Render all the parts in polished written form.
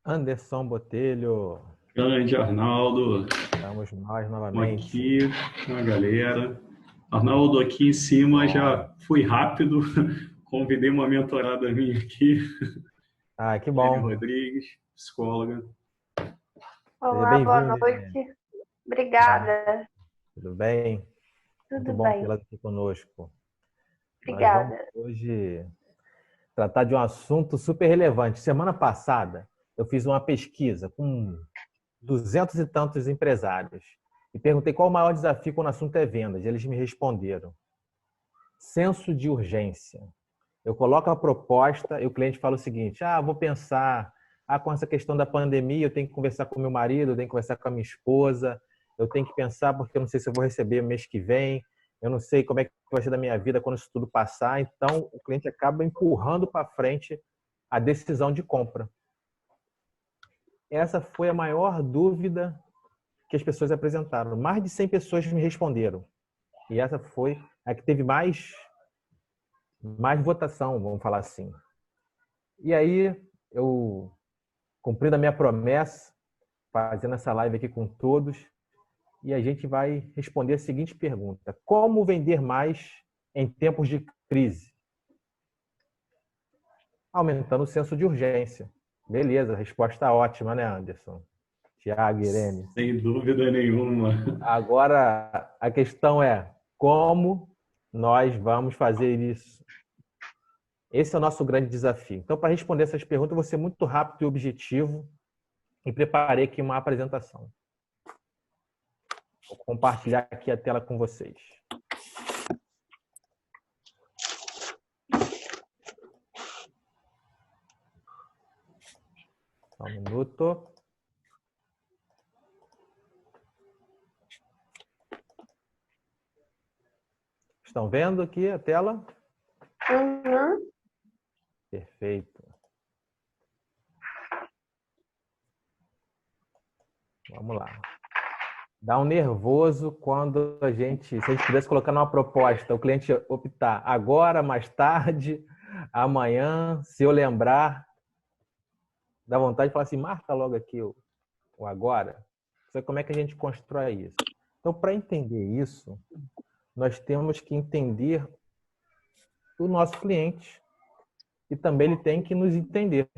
Anderson Botelho. Grande Arnaldo. Estamos nós novamente. Aqui, a galera. Arnaldo, aqui em cima já fui rápido. Convidei uma mentorada minha aqui. Ah, que bom. Irene Rodrigues, psicóloga. Olá, boa noite. Obrigada. Tudo bem? Tudo Muito bom bem. tê-la aqui conosco. Obrigada. Nós vamos hoje tratar de um assunto super relevante. Semana passada, eu fiz uma pesquisa com 200 e tantos empresários e perguntei qual o maior desafio quando o assunto é vendas. Eles me responderam: senso de urgência. Eu coloco a proposta e o cliente fala o seguinte: vou pensar, com essa questão da pandemia, eu tenho que conversar com meu marido, eu tenho que conversar com a minha esposa, eu tenho que pensar porque eu não sei se eu vou receber mês que vem, eu não sei como é que vai ser da minha vida quando isso tudo passar. Então, o cliente acaba empurrando para frente a decisão de compra. Essa foi a maior dúvida que as pessoas apresentaram. Mais de 100 pessoas me responderam. E essa foi a que teve mais votação, vamos falar assim. E aí, eu, cumprindo a minha promessa, fazendo essa live aqui com todos, e a gente vai responder a seguinte pergunta: como vender mais em tempos de crise? Aumentando o senso de urgência. Beleza, resposta ótima, né, Anderson? Tiago, Irene. Sem dúvida nenhuma. Agora, a questão é como nós vamos fazer isso? Esse é o nosso grande desafio. Então, para responder essas perguntas, eu vou ser muito rápido e objetivo e preparei aqui uma apresentação. Vou compartilhar aqui a tela com vocês. Só um minuto. Estão vendo aqui a tela? Uhum. Perfeito. Vamos lá. Dá um nervoso quando se a gente pudesse colocar numa proposta, o cliente optar agora, mais tarde, amanhã, se eu lembrar, dá vontade de falar assim, marca logo aqui o agora. Só como é que a gente constrói isso? Então, para entender isso, nós temos que entender o nosso cliente e também ele tem que nos entender.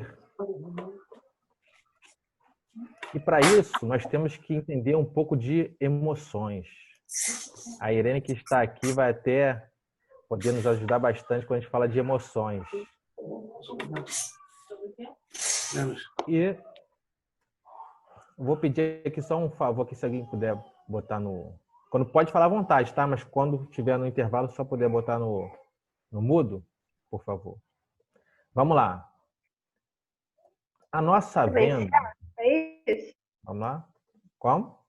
E para isso, nós temos que entender um pouco de emoções. A Irene, que está aqui, vai até poder nos ajudar bastante quando a gente fala de emoções. E vou pedir aqui só um favor, que se alguém puder botar no... Quando pode falar à vontade, tá? Mas quando tiver no intervalo, só poder botar no mudo, por favor. Vamos lá. A nossa venda... Vamos lá? Como?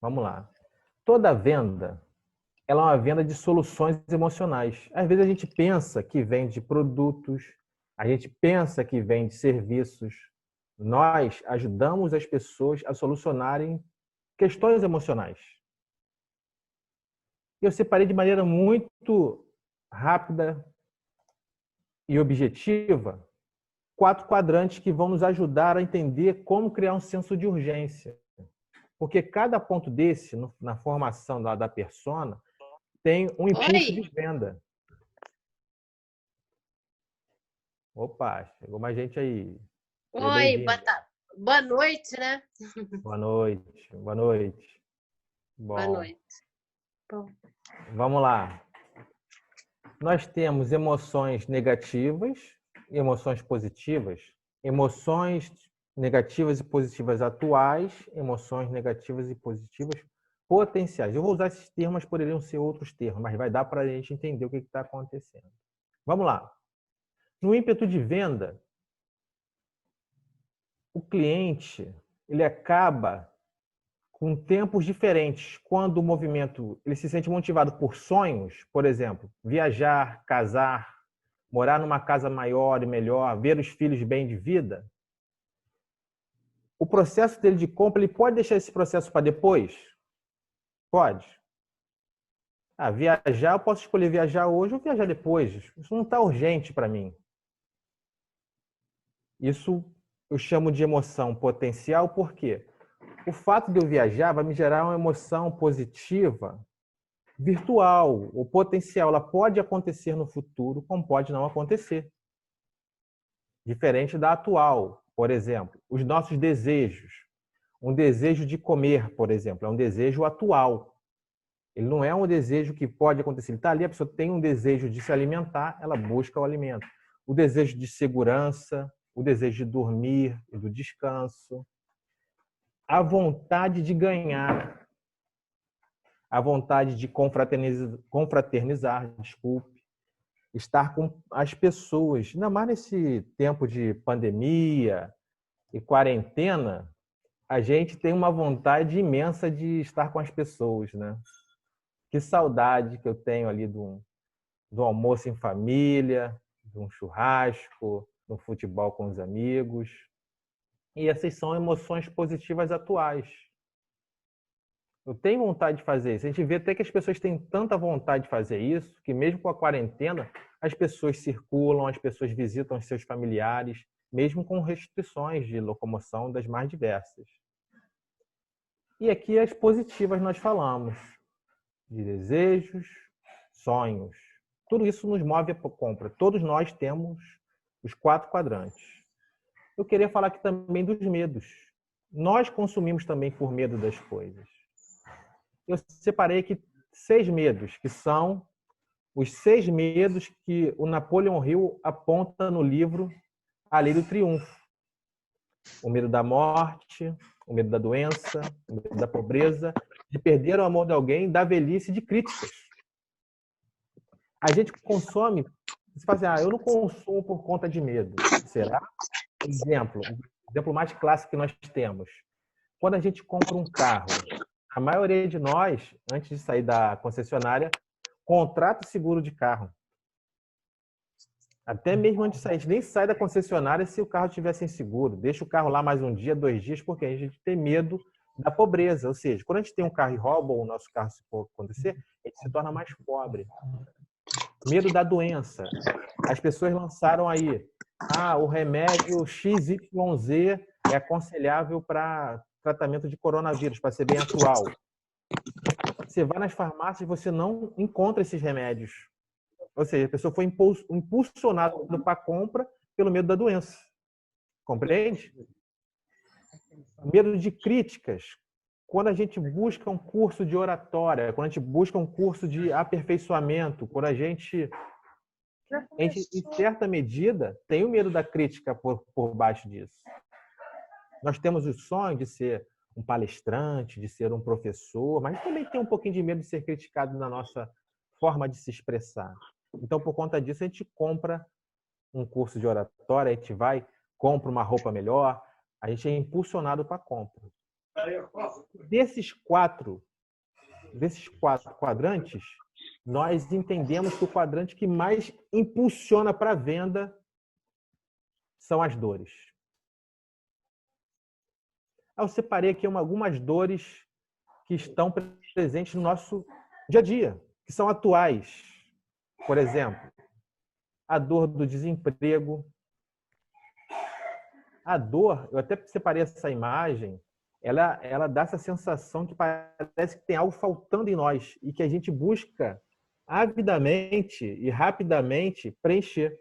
Vamos lá. Toda venda, ela é uma venda de soluções emocionais. Às vezes a gente pensa que vende produtos, a gente pensa que vende serviços. Nós ajudamos as pessoas a solucionarem questões emocionais. Eu separei de maneira muito rápida e objetiva 4 quadrantes que vão nos ajudar a entender como criar um senso de urgência. Porque cada ponto desse, na formação da persona, tem um impulso de venda. Opa, chegou mais gente aí. Oi, boa noite, né? Boa noite, boa noite. Bom, boa noite. Bom. Vamos lá. Nós temos emoções negativas e emoções positivas. Emoções negativas e positivas atuais, emoções negativas e positivas potenciais. Eu vou usar esses termos, mas poderiam ser outros termos, mas vai dar para a gente entender o que está acontecendo. Vamos lá. No ímpeto de venda, o cliente ele acaba com tempos diferentes. Quando o movimento ele se sente motivado por sonhos, por exemplo, viajar, casar, morar numa casa maior e melhor, ver os filhos bem de vida, o processo dele de compra, ele pode deixar esse processo para depois? Pode. Viajar, eu posso escolher viajar hoje ou viajar depois. Isso não está urgente para mim. Isso eu chamo de emoção potencial, porque o fato de eu viajar vai me gerar uma emoção positiva virtual ou potencial. Ela pode acontecer no futuro, como pode não acontecer. Diferente da atual, por exemplo, os nossos desejos. Um desejo de comer, por exemplo, é um desejo atual. Ele não é um desejo que pode acontecer. Ele está ali, a pessoa tem um desejo de se alimentar, ela busca o alimento. O desejo de segurança, o desejo de dormir e do descanso. A vontade de ganhar. A vontade de confraternizar, desculpe. Estar com as pessoas. Ainda mais nesse tempo de pandemia e quarentena, a gente tem uma vontade imensa de estar com as pessoas, né? Que saudade que eu tenho ali do almoço em família, de um churrasco, do futebol com os amigos. E essas são emoções positivas atuais. Eu tenho vontade de fazer isso. A gente vê até que as pessoas têm tanta vontade de fazer isso, que mesmo com a quarentena, as pessoas circulam, as pessoas visitam os seus familiares, mesmo com restrições de locomoção das mais diversas. E aqui as positivas nós falamos de desejos, sonhos. Tudo isso nos move a compra. Todos nós temos os 4 quadrantes. Eu queria falar aqui também dos medos. Nós consumimos também por medo das coisas. Eu separei aqui 6 medos, que são os 6 medos que o Napoleon Hill aponta no livro A Lei do Triunfo. O medo da morte, o medo da doença, o medo da pobreza, de perder o amor de alguém, da velhice, de críticas. A gente consome, você fala assim, eu não consumo por conta de medo. Será? O exemplo mais clássico que nós temos. Quando a gente compra um carro, a maioria de nós, antes de sair da concessionária, contrata o seguro de carro. Até mesmo antes de sair, a gente nem sai da concessionária se o carro estiver sem seguro. Deixa o carro lá mais um dia, 2 dias, porque a gente tem medo da pobreza. Ou seja, quando a gente tem um carro e rouba o nosso carro, se for acontecer, a gente se torna mais pobre. Medo da doença. As pessoas lançaram aí, o remédio XYZ é aconselhável para tratamento de coronavírus, para ser bem atual. Você vai nas farmácias e você não encontra esses remédios. Ou seja, a pessoa foi impulsionada para a compra pelo medo da doença. Compreende? Medo de críticas. Quando a gente busca um curso de oratória, quando a gente busca um curso de aperfeiçoamento, quando a gente em certa medida, tem o medo da crítica por baixo disso. Nós temos o sonho de ser um palestrante, de ser um professor, mas também tem um pouquinho de medo de ser criticado na nossa forma de se expressar. Então, por conta disso, a gente compra um curso de oratória, a gente vai, compra uma roupa melhor, a gente é impulsionado para a compra. Desses quatro quadrantes, nós entendemos que o quadrante que mais impulsiona para a venda são as dores. Eu separei aqui algumas dores que estão presentes no nosso dia a dia, que são atuais. Por exemplo, a dor do desemprego. A dor, eu até separei essa imagem, ela dá essa sensação que parece que tem algo faltando em nós e que a gente busca avidamente e rapidamente preencher.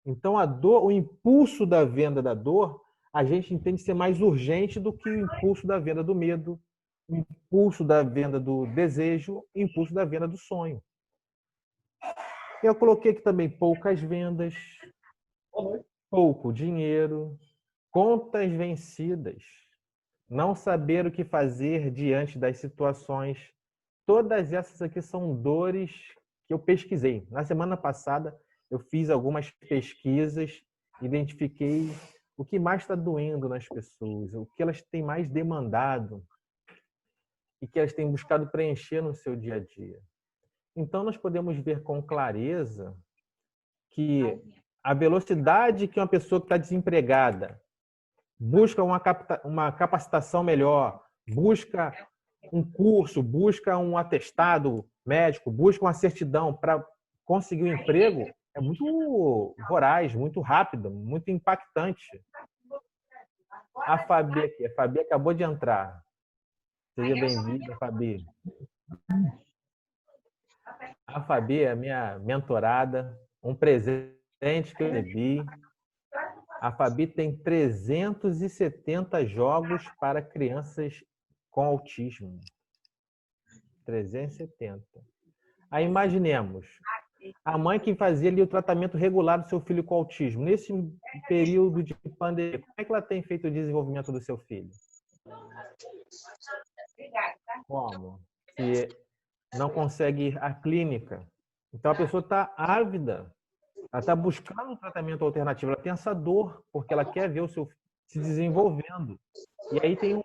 Então, a dor, o impulso da venda da dor, a gente entende ser mais urgente do que o impulso da venda do medo, o impulso da venda do desejo, o impulso da venda do sonho. Eu coloquei aqui também poucas vendas, pouco dinheiro, contas vencidas, não saber o que fazer diante das situações. Todas essas aqui são dores que eu pesquisei. Na semana passada, eu fiz algumas pesquisas, identifiquei o que mais está doendo nas pessoas, o que elas têm mais demandado e que elas têm buscado preencher no seu dia a dia. Então, nós podemos ver com clareza que a velocidade que uma pessoa que está desempregada busca uma capacitação melhor, busca um curso, busca um atestado médico, busca uma certidão para conseguir um emprego, é muito voraz, muito rápido, muito impactante. A Fabi aqui. A Fabi acabou de entrar. Seja bem-vinda, Fabi. A Fabi é a minha mentorada, um presente que eu recebi. A Fabi tem 370 jogos para crianças com autismo. 370. Aí imaginemos, a mãe que fazia ali o tratamento regular do seu filho com autismo, nesse período de pandemia, como é que ela tem feito o desenvolvimento do seu filho? Como? Se não consegue ir à clínica. Então a pessoa está ávida, ela está buscando um tratamento alternativo, ela tem essa dor, porque ela quer ver o seu filho se desenvolvendo. E aí tem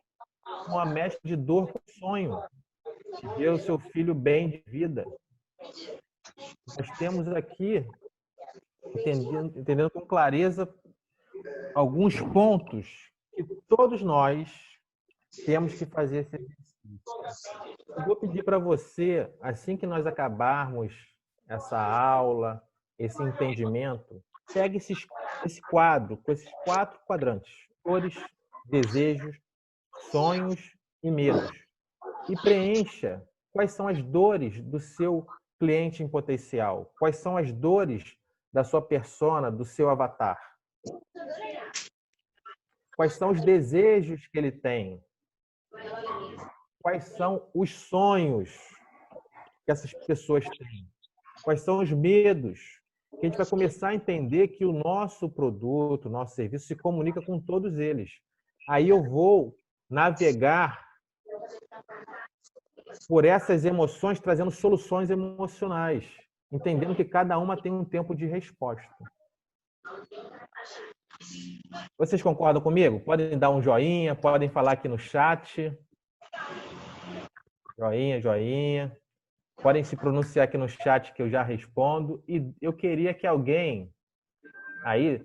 uma mescla de dor com sonho, de ver o seu filho bem de vida. Nós temos aqui, entendendo com clareza, alguns pontos que todos nós temos que fazer esse exercício. Eu vou pedir para você, assim que nós acabarmos essa aula, esse entendimento, pegue esse quadro com esses 4 quadrantes: dores, desejos, sonhos e medos. E preencha quais são as dores do seu cliente em potencial, quais são as dores da sua persona, do seu avatar. Quais são os desejos que ele tem? Quais são os sonhos que essas pessoas têm? Quais são os medos? Que a gente vai começar a entender que o nosso produto, o nosso serviço se comunica com todos eles. Aí eu vou navegar por essas emoções, trazendo soluções emocionais, entendendo que cada uma tem um tempo de resposta. Vocês concordam comigo? Podem dar um joinha, podem falar aqui no chat. Joinha, joinha. Podem se pronunciar aqui no chat que eu já respondo. E eu queria que alguém aí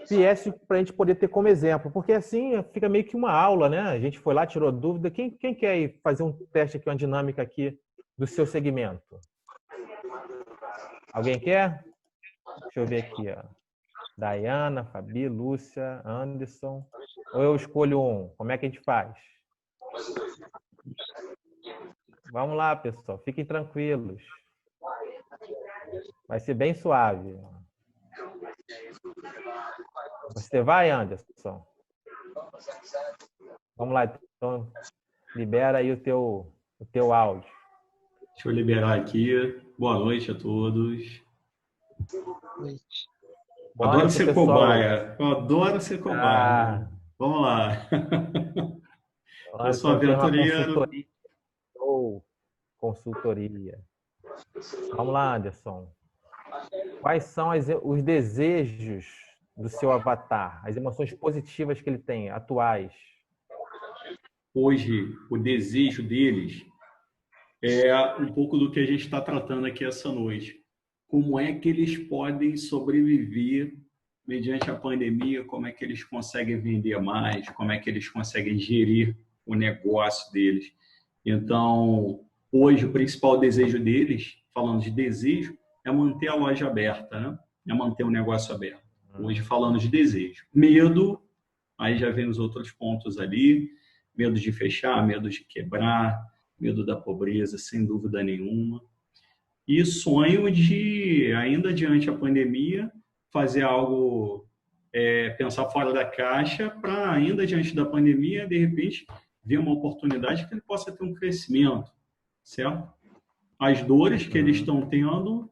viesse para a gente poder ter como exemplo, porque assim fica meio que uma aula, né? A gente foi lá, tirou dúvida. Quem quer ir fazer um teste aqui, uma dinâmica aqui do seu segmento? Alguém quer? Deixa eu ver aqui, ó. Dayana, Fabi, Lúcia, Anderson. Ou eu escolho um? Como é que a gente faz? Vamos lá, pessoal. Fiquem tranquilos. Vai ser bem suave. Você vai, Anderson? Vamos lá, então. Libera aí o teu áudio. Deixa eu liberar aqui. Boa noite a todos. Boa Adoro noite, ser pessoal. cobaia. Eu adoro ser cobaia. Vamos lá. Eu sou aventureiro. Consultoria. Vamos lá, Anderson. Quais são os desejos do seu avatar? As emoções positivas que ele tem, atuais? Hoje, o desejo deles é um pouco do que a gente está tratando aqui essa noite. Como é que eles podem sobreviver mediante a pandemia? Como é que eles conseguem vender mais? Como é que eles conseguem gerir o negócio deles? Então, hoje, o principal desejo deles, falando de desejo, é manter a loja aberta, né? É manter o negócio aberto. Hoje, falando de desejo. Medo, aí já vem os outros pontos ali. Medo de fechar, medo de quebrar, medo da pobreza, sem dúvida nenhuma. E sonho de, ainda diante a pandemia, fazer algo, pensar fora da caixa para, ainda diante da pandemia, de repente, ver uma oportunidade que ele possa ter um crescimento, certo? As dores que eles estão tendo,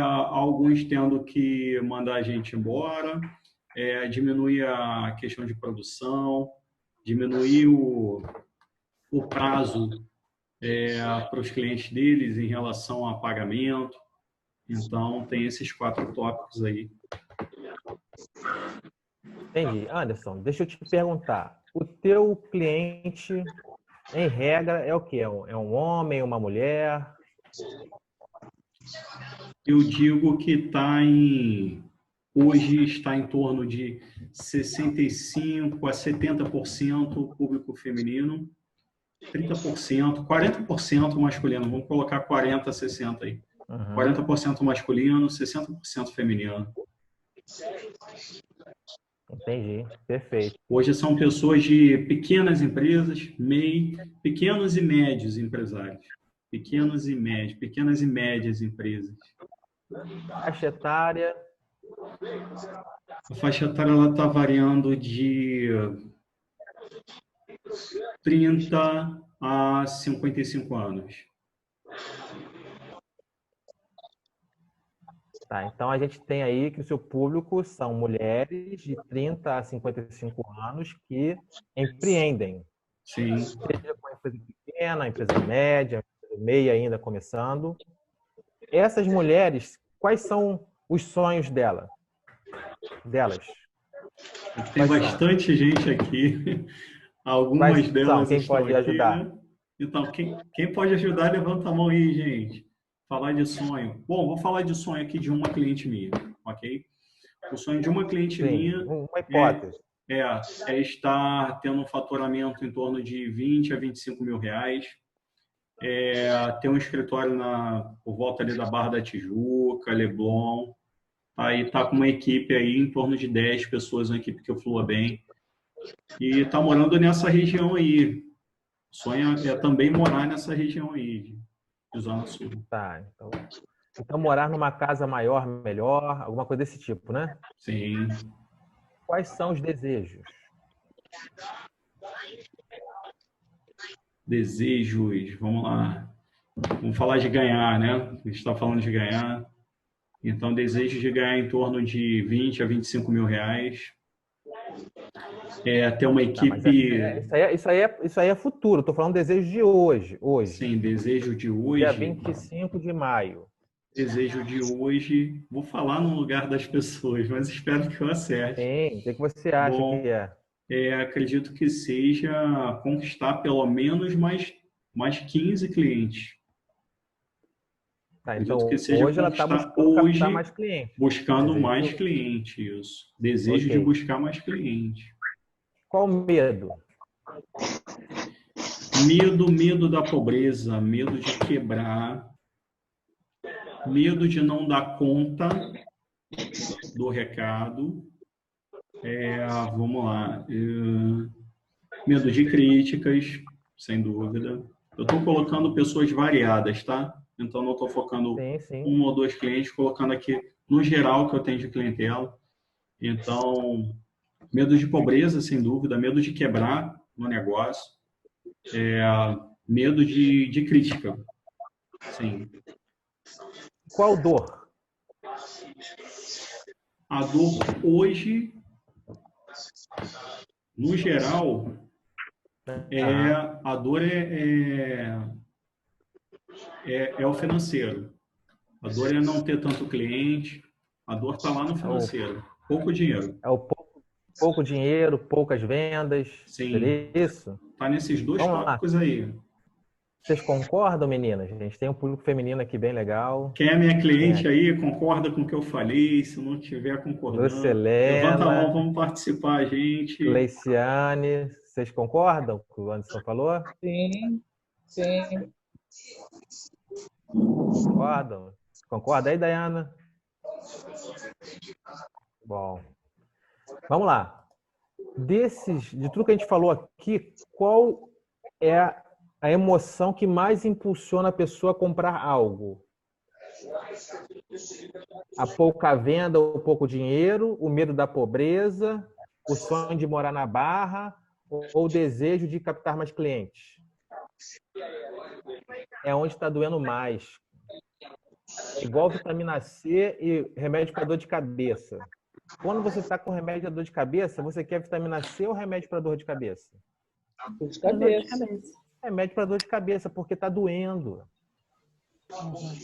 alguns tendo que mandar a gente embora, diminuir a questão de produção, diminuir o prazo para os clientes deles em relação a pagamento. Então, tem esses 4 tópicos aí. Entendi. Anderson, deixa eu te perguntar. O teu cliente, em regra, é o quê? É um homem, uma mulher? Eu digo que hoje está em torno de 65% a 70% público feminino 30%, 40% masculino. Vamos colocar 40, 60 aí. Uhum. 40% masculino, 60% feminino. Entendi. Perfeito. Hoje são pessoas de pequenas empresas, pequenos e médios empresários. Pequenas e médias empresas. Faixa etária. A faixa etária está variando de 30 a 55 anos. Tá, então a gente tem aí que o seu público são mulheres de 30 a 55 anos que empreendem. Sim. Seja com uma empresa pequena, empresa média, meia ainda começando. Essas mulheres, quais são os sonhos delas? Tem bastante gente aqui. Algumas Quais delas são? Quem estão pode aqui, ajudar? né? Então, quem pode ajudar, levanta a mão aí, gente. Falar de sonho. Bom, vou falar de sonho aqui de uma cliente minha, ok? O sonho de uma cliente minha uma hipótese. é estar tendo um faturamento em torno de 20 a 25 mil reais, ter um escritório por volta ali da Barra da Tijuca, Leblon, aí tá com uma equipe aí em torno de 10 pessoas, uma equipe que flua bem, e tá morando nessa região aí. O sonho é também morar nessa região aí, de Zona Sul. Tá, então morar numa casa maior, melhor, alguma coisa desse tipo, né? Sim. Quais são os desejos? Desejos, vamos lá. Vamos falar de ganhar, né? A gente está falando de ganhar. Então, desejo de ganhar em torno de 20 a 25 mil reais. Ter uma equipe... Isso aí é futuro. Estou falando desejo de hoje. Sim, desejo de hoje. Dia 25 de maio. Desejo de hoje. Vou falar no lugar das pessoas, mas espero que eu acerte. Sim, o que você acha que é? Acredito que seja conquistar pelo menos mais 15 clientes. Tá, então, hoje ela está buscando captar mais clientes. Buscando mais clientes, isso. Desejo de buscar mais clientes. Qual o medo? Medo da pobreza, medo de quebrar, medo de não dar conta do recado. Vamos lá. Medo de críticas, sem dúvida. Eu estou colocando pessoas variadas, tá? Então, não estou focando um ou dois clientes, colocando aqui no geral que eu tenho de clientela. Então, medo de pobreza, sem dúvida, medo de quebrar no negócio, medo de crítica. Sim. Qual dor? A dor hoje, no geral, a dor é o financeiro. A dor é não ter tanto cliente. A dor está lá no financeiro. Pouco dinheiro. É o pouco dinheiro, poucas vendas. Sim. É isso? Está nesses dois tópicos aí. Vocês concordam, meninas? A gente tem um público feminino aqui bem legal. Quem é minha cliente aí, concorda com o que eu falei? Se não estiver concordando, levanta a mão, vamos participar, gente. Leiciane, vocês concordam com o que o Anderson falou? Sim. Concordam? Concorda aí, Dayana? Bom. Vamos lá. De tudo que a gente falou aqui, qual é a emoção que mais impulsiona a pessoa a comprar algo? A pouca venda ou pouco dinheiro, o medo da pobreza, o sonho de morar na Barra ou o desejo de captar mais clientes? É onde está doendo mais. Igual vitamina C e remédio para dor de cabeça. Quando você está com remédio para dor de cabeça, você quer vitamina C ou remédio para dor de cabeça? Dor de cabeça. Remédio para dor de cabeça, porque está doendo.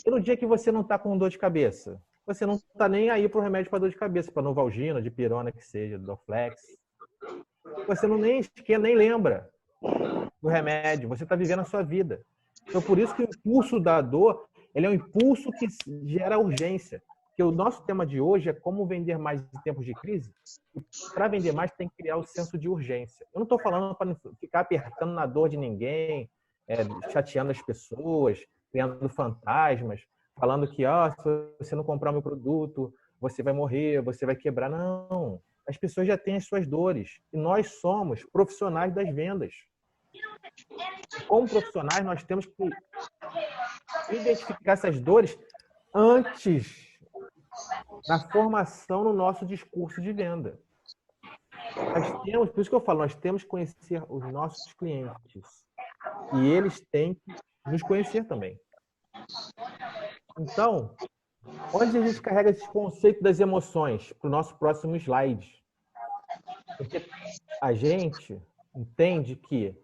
E no dia que você não está com dor de cabeça, você não está nem aí para o remédio para dor de cabeça, para Novalgina, Dipirona, que seja, Dorflex. Você nem lembra do remédio, você está vivendo a sua vida. Então, por isso que o impulso da dor, ele é um impulso que gera urgência, Porque o nosso tema de hoje é como vender mais em tempos de crise. Para vender mais, tem que criar o senso de urgência. Eu não estou falando para não ficar apertando na dor de ninguém, chateando as pessoas, criando fantasmas, falando que se você não comprar o meu produto, você vai morrer, você vai quebrar. Não. As pessoas já têm as suas dores. E nós somos profissionais das vendas. Como profissionais, nós temos que identificar essas dores antes da formação no nosso discurso de venda. Por isso que eu falo, nós temos que conhecer os nossos clientes. E eles têm que nos conhecer também. Então, onde a gente carrega esse conceito das emoções? Para o nosso próximo slide. Porque a gente entende que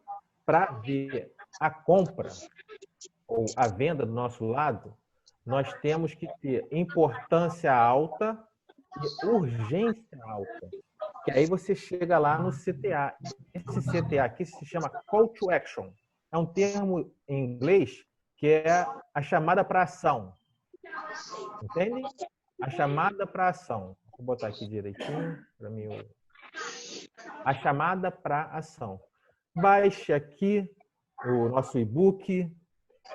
para ver a compra ou a venda do nosso lado, nós temos que ter importância alta e urgência alta. Que aí você chega lá no CTA. Esse CTA aqui se chama Call to Action. É um termo em inglês que é a chamada para ação. Entende? A chamada para ação. Vou botar aqui direitinho para mim. A chamada para ação. Baixe aqui o nosso e-book,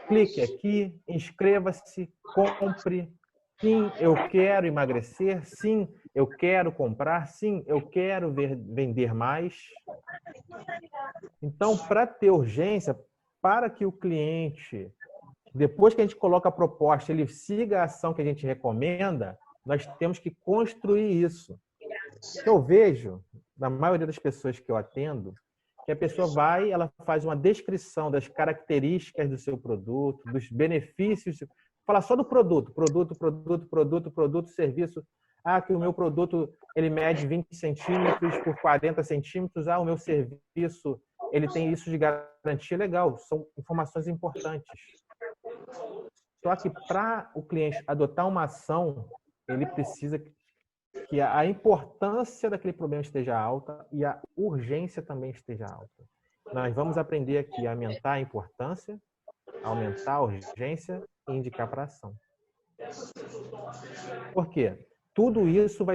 clique aqui, inscreva-se, compre. Sim, eu quero emagrecer. Sim, eu quero comprar. Sim, eu quero vender mais. Então, para ter urgência, para que o cliente, depois que a gente coloca a proposta, ele siga a ação que a gente recomenda, nós temos que construir isso. Eu vejo, na maioria das pessoas que eu atendo, que a pessoa vai, ela faz uma descrição das características do seu produto, dos benefícios, fala só do produto, serviço. Que o meu produto ele mede 20 centímetros por 40 centímetros. O meu serviço ele tem isso de garantia. Legal, são informações importantes. Só que para o cliente adotar uma ação, ele precisa que a importância daquele problema esteja alta e a urgência também esteja alta. Nós vamos aprender aqui a aumentar a importância, aumentar a urgência e indicar para a ação. Por quê? Tudo isso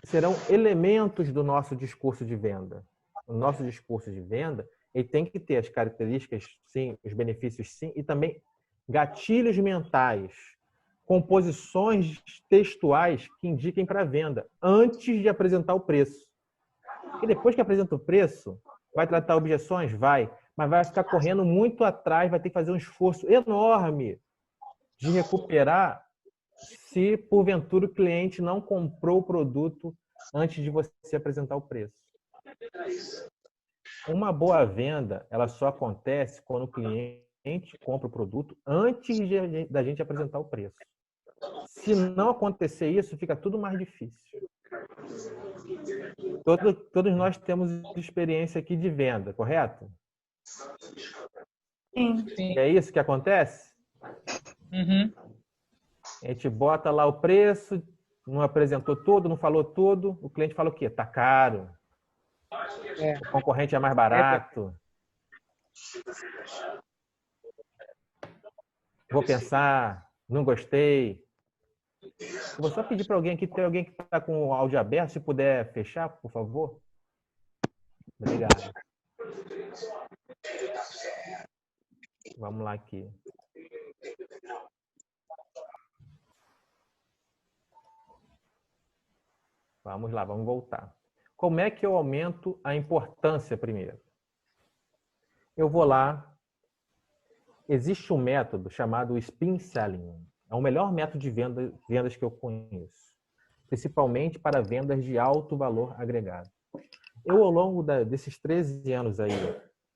serão elementos do nosso discurso de venda. O nosso discurso de venda ele tem que ter as características, sim, os benefícios, sim, e também gatilhos mentais, composições textuais que indiquem para a venda, antes de apresentar o preço. E depois que apresenta o preço, vai tratar objeções? Vai, mas vai ficar correndo muito atrás, vai ter que fazer um esforço enorme de recuperar se, porventura, o cliente não comprou o produto antes de você apresentar o preço. Uma boa venda, ela só acontece quando o cliente compra o produto antes da gente apresentar o preço. Se não acontecer isso, fica tudo mais difícil. Todos nós temos experiência aqui de venda, correto? Sim. É isso que acontece? Uhum. A gente bota lá o preço, não apresentou tudo, não falou tudo. O cliente fala o quê? Tá caro. O concorrente é mais barato. Vou pensar, não gostei. Eu vou só pedir para alguém aqui, tem alguém que está com o áudio aberto, se puder fechar, por favor. Obrigado. Vamos lá aqui. Vamos lá, vamos voltar. Como é que eu aumento a importância primeiro? Eu vou lá. Existe um método chamado Spin Selling. É o melhor método de vendas que eu conheço. Principalmente para vendas de alto valor agregado. Eu, ao longo desses 13 anos aí,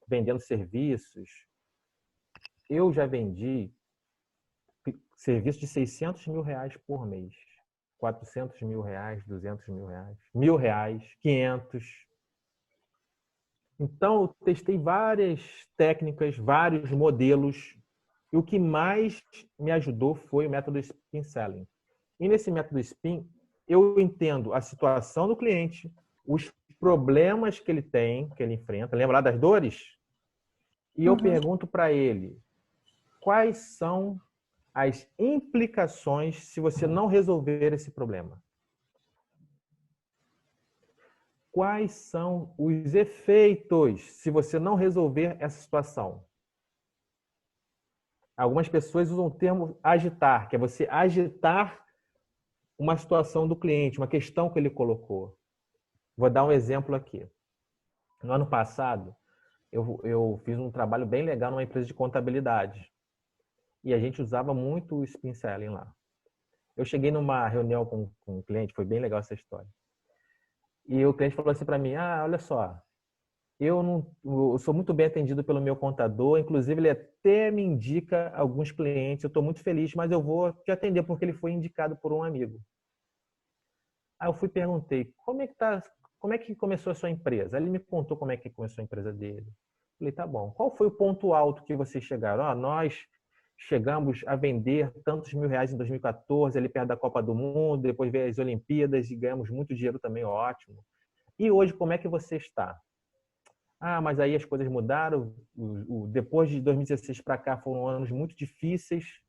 vendendo serviços, eu já vendi serviço de R$600 mil por mês. R$400 mil, R$200 mil, R$1.000, 500. Então, eu testei várias técnicas, vários modelos, e o que mais me ajudou foi o método Spin Selling. E nesse método Spin, eu entendo a situação do cliente, os problemas que ele tem, que ele enfrenta, lembra lá das dores? E eu pergunto para ele, quais são as implicações se você não resolver esse problema. Quais são os efeitos se você não resolver essa situação? Algumas pessoas usam o termo agitar, que é você agitar uma situação do cliente, uma questão que ele colocou. Vou dar um exemplo aqui. No ano passado, eu fiz um trabalho bem legal numa empresa de contabilidade. E a gente usava muito o Spin Selling lá. Eu cheguei numa reunião com um cliente, foi bem legal essa história. E o cliente falou assim para mim, olha só, eu sou muito bem atendido pelo meu contador, inclusive ele até me indica alguns clientes, eu estou muito feliz, mas eu vou te atender porque ele foi indicado por um amigo. Aí eu perguntei, como é que começou a sua empresa? Aí ele me contou como é que começou a empresa dele. Falei, tá bom. Qual foi o ponto alto que vocês chegaram? Nós chegamos a vender tantos mil reais em 2014, ali perto da Copa do Mundo, depois veio as Olimpíadas e ganhamos muito dinheiro também, ótimo. E hoje, como é que você está? Mas aí as coisas mudaram. Depois de 2016 para cá foram anos muito difíceis.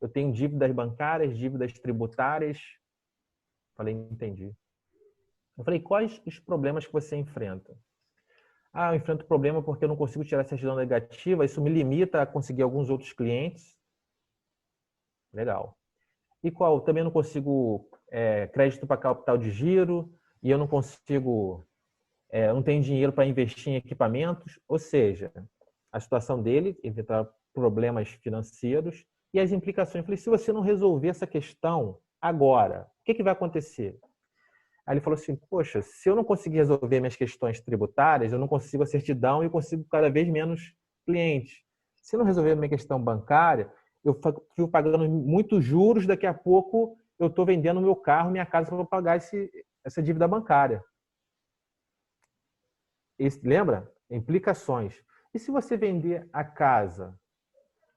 Eu tenho dívidas bancárias, dívidas tributárias. Falei, entendi. Eu falei, quais os problemas que você enfrenta? Eu enfrento problema porque eu não consigo tirar certidão negativa, isso me limita a conseguir alguns outros clientes. Legal. E qual? Também não consigo crédito para capital de giro e eu não consigo, não tenho dinheiro para investir em equipamentos. Ou seja, a situação dele, evitar problemas financeiros e as implicações. Eu falei, se você não resolver essa questão agora, o que vai acontecer? Aí ele falou assim, poxa, se eu não conseguir resolver minhas questões tributárias, eu não consigo a certidão e eu consigo cada vez menos clientes. Se eu não resolver a minha questão bancária, eu fico pagando muitos juros, daqui a pouco eu estou vendendo meu carro, minha casa para pagar essa dívida bancária. Lembra? Implicações. E se você vender a casa,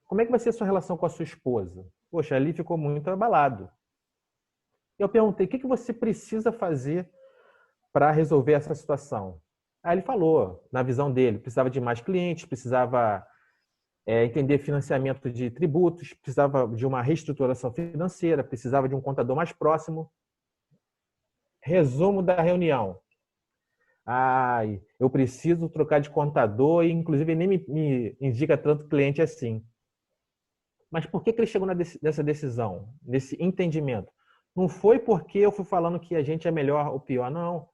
como é que vai ser a sua relação com a sua esposa? Poxa, ali ficou muito abalado. Eu perguntei, o que você precisa fazer para resolver essa situação? Aí ele falou, na visão dele, precisava de mais clientes, precisava entender financiamento de tributos, precisava de uma reestruturação financeira, precisava de um contador mais próximo. Resumo da reunião. Eu preciso trocar de contador e, inclusive, ele nem me indica tanto cliente assim. Mas por que ele chegou nessa decisão, nesse entendimento? Não foi porque eu fui falando que a gente é melhor ou pior, não.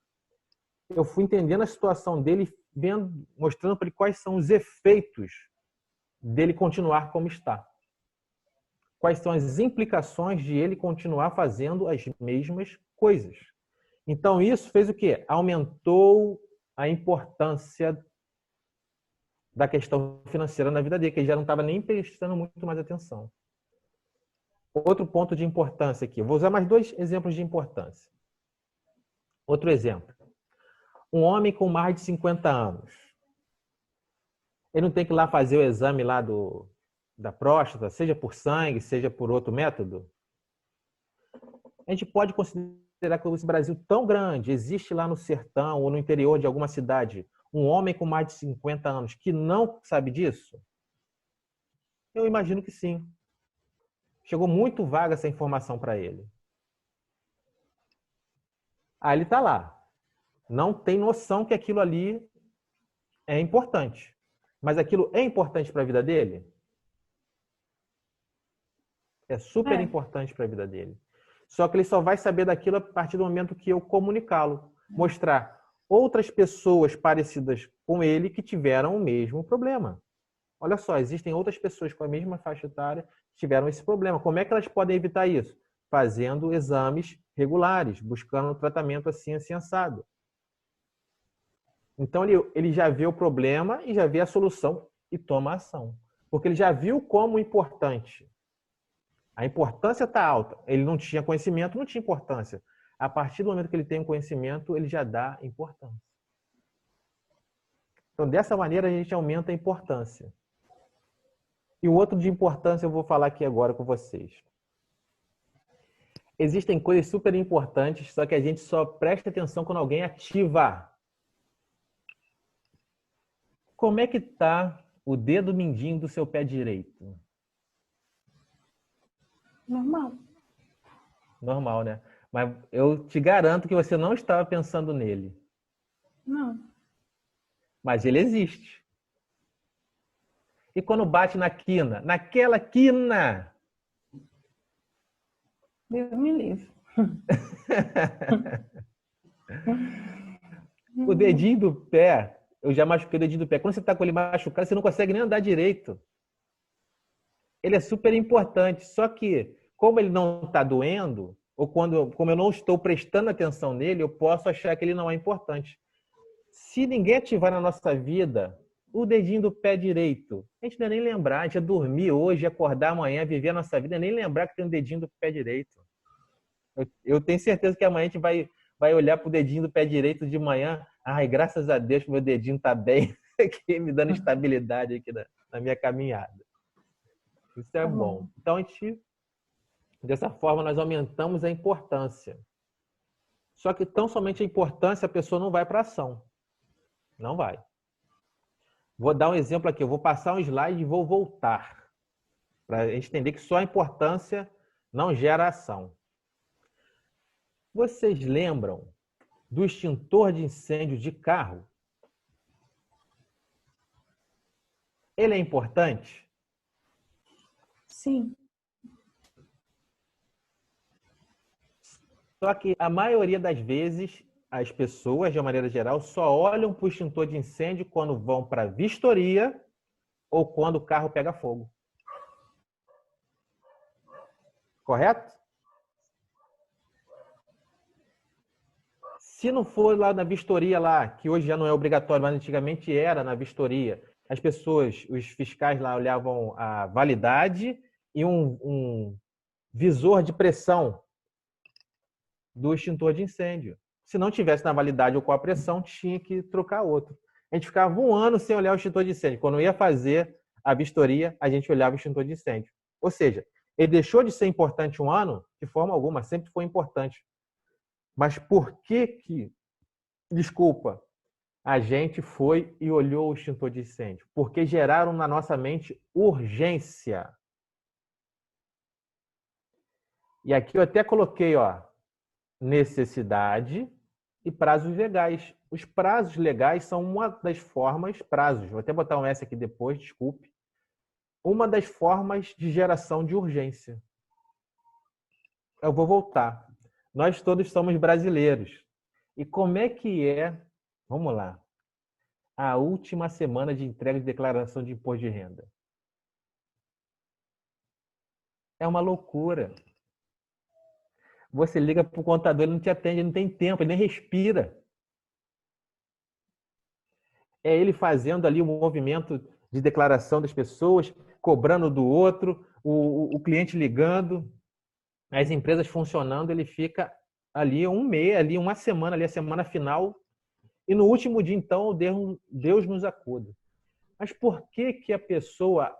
Eu fui entendendo a situação dele, mostrando para ele quais são os efeitos dele continuar como está. Quais são as implicações de ele continuar fazendo as mesmas coisas. Então, isso fez o quê? Aumentou a importância da questão financeira na vida dele, que ele já não estava nem prestando muito mais atenção. Outro ponto de importância aqui. Eu vou usar mais 2 exemplos de importância. Outro exemplo. Um homem com mais de 50 anos. Ele não tem que ir lá fazer o exame lá da próstata, seja por sangue, seja por outro método? A gente pode considerar que esse Brasil tão grande, existe lá no sertão ou no interior de alguma cidade, um homem com mais de 50 anos que não sabe disso? Eu imagino que sim. Chegou muito vaga essa informação para ele. Ele está lá. Não tem noção que aquilo ali é importante. Mas aquilo é importante para a vida dele? É super importante para a vida dele. Só que ele só vai saber daquilo a partir do momento que eu comunicá-lo. Mostrar outras pessoas parecidas com ele que tiveram o mesmo problema. Olha só, existem outras pessoas com a mesma faixa etária que tiveram esse problema. Como é que elas podem evitar isso? Fazendo exames regulares, buscando um tratamento assim assado. Então, ele já vê o problema e já vê a solução e toma ação. Porque ele já viu como importante. A importância está alta. Ele não tinha conhecimento, não tinha importância. A partir do momento que ele tem um conhecimento, ele já dá importância. Então, dessa maneira, a gente aumenta a importância. E o outro de importância eu vou falar aqui agora com vocês. Existem coisas super importantes, só que a gente só presta atenção quando alguém ativa. Como é que está o dedo mindinho do seu pé direito? Normal. Normal, né? Mas eu te garanto que você não estava pensando nele. Não. Mas ele existe. E quando bate na quina? Naquela quina! Deus me livre. O dedinho do pé, eu já machuquei o dedinho do pé. Quando você está com ele machucado, você não consegue nem andar direito. Ele é super importante. Só que, como ele não está doendo, ou como eu não estou prestando atenção nele, eu posso achar que ele não é importante. Se ninguém ativar na nossa vida o dedinho do pé direito, a gente não ia nem lembrar, a gente ia dormir hoje, acordar amanhã, viver a nossa vida, nem lembrar que tem um dedinho do pé direito. Eu tenho certeza que amanhã a gente vai olhar para o dedinho do pé direito de manhã. Ai, graças a Deus que meu dedinho está bem, aqui, me dando estabilidade aqui na minha caminhada. Isso é bom. Então, dessa forma, nós aumentamos a importância. Só que tão somente a importância, a pessoa não vai para a ação. Não vai. Vou dar um exemplo aqui. Eu vou passar um slide e vou voltar. Para a gente entender que só a importância não gera ação. Vocês lembram do extintor de incêndio de carro? Ele é importante? Sim. Só que a maioria das vezes, as pessoas, de uma maneira geral, só olham para o extintor de incêndio quando vão para a vistoria ou quando o carro pega fogo. Correto? Se não for lá na vistoria lá, que hoje já não é obrigatório, mas antigamente era na vistoria, as pessoas, os fiscais lá olhavam a validade e um visor de pressão do extintor de incêndio. Se não tivesse na validade ou com a pressão, tinha que trocar outro. A gente ficava um ano sem olhar o extintor de incêndio. Quando ia fazer a vistoria, a gente olhava o extintor de incêndio. Ou seja, ele deixou de ser importante um ano, de forma alguma, sempre foi importante. Mas por que, desculpa, a gente foi e olhou o extintor de incêndio? Porque geraram na nossa mente urgência. E aqui eu até coloquei, necessidade e prazos legais. Os prazos legais são uma das formas, vou até botar um S aqui depois, desculpe, uma das formas de geração de urgência. Eu vou voltar. Nós todos somos brasileiros. E como é que é, vamos lá, a última semana de entrega de declaração de imposto de renda? É uma loucura. Você liga para o contador, ele não te atende, ele não tem tempo, ele nem respira. É ele fazendo ali o movimento de declaração das pessoas, cobrando do outro, o cliente ligando, as empresas funcionando, ele fica ali um mês, ali uma semana, ali a semana final, e no último dia, então, Deus nos acuda. Mas por que a pessoa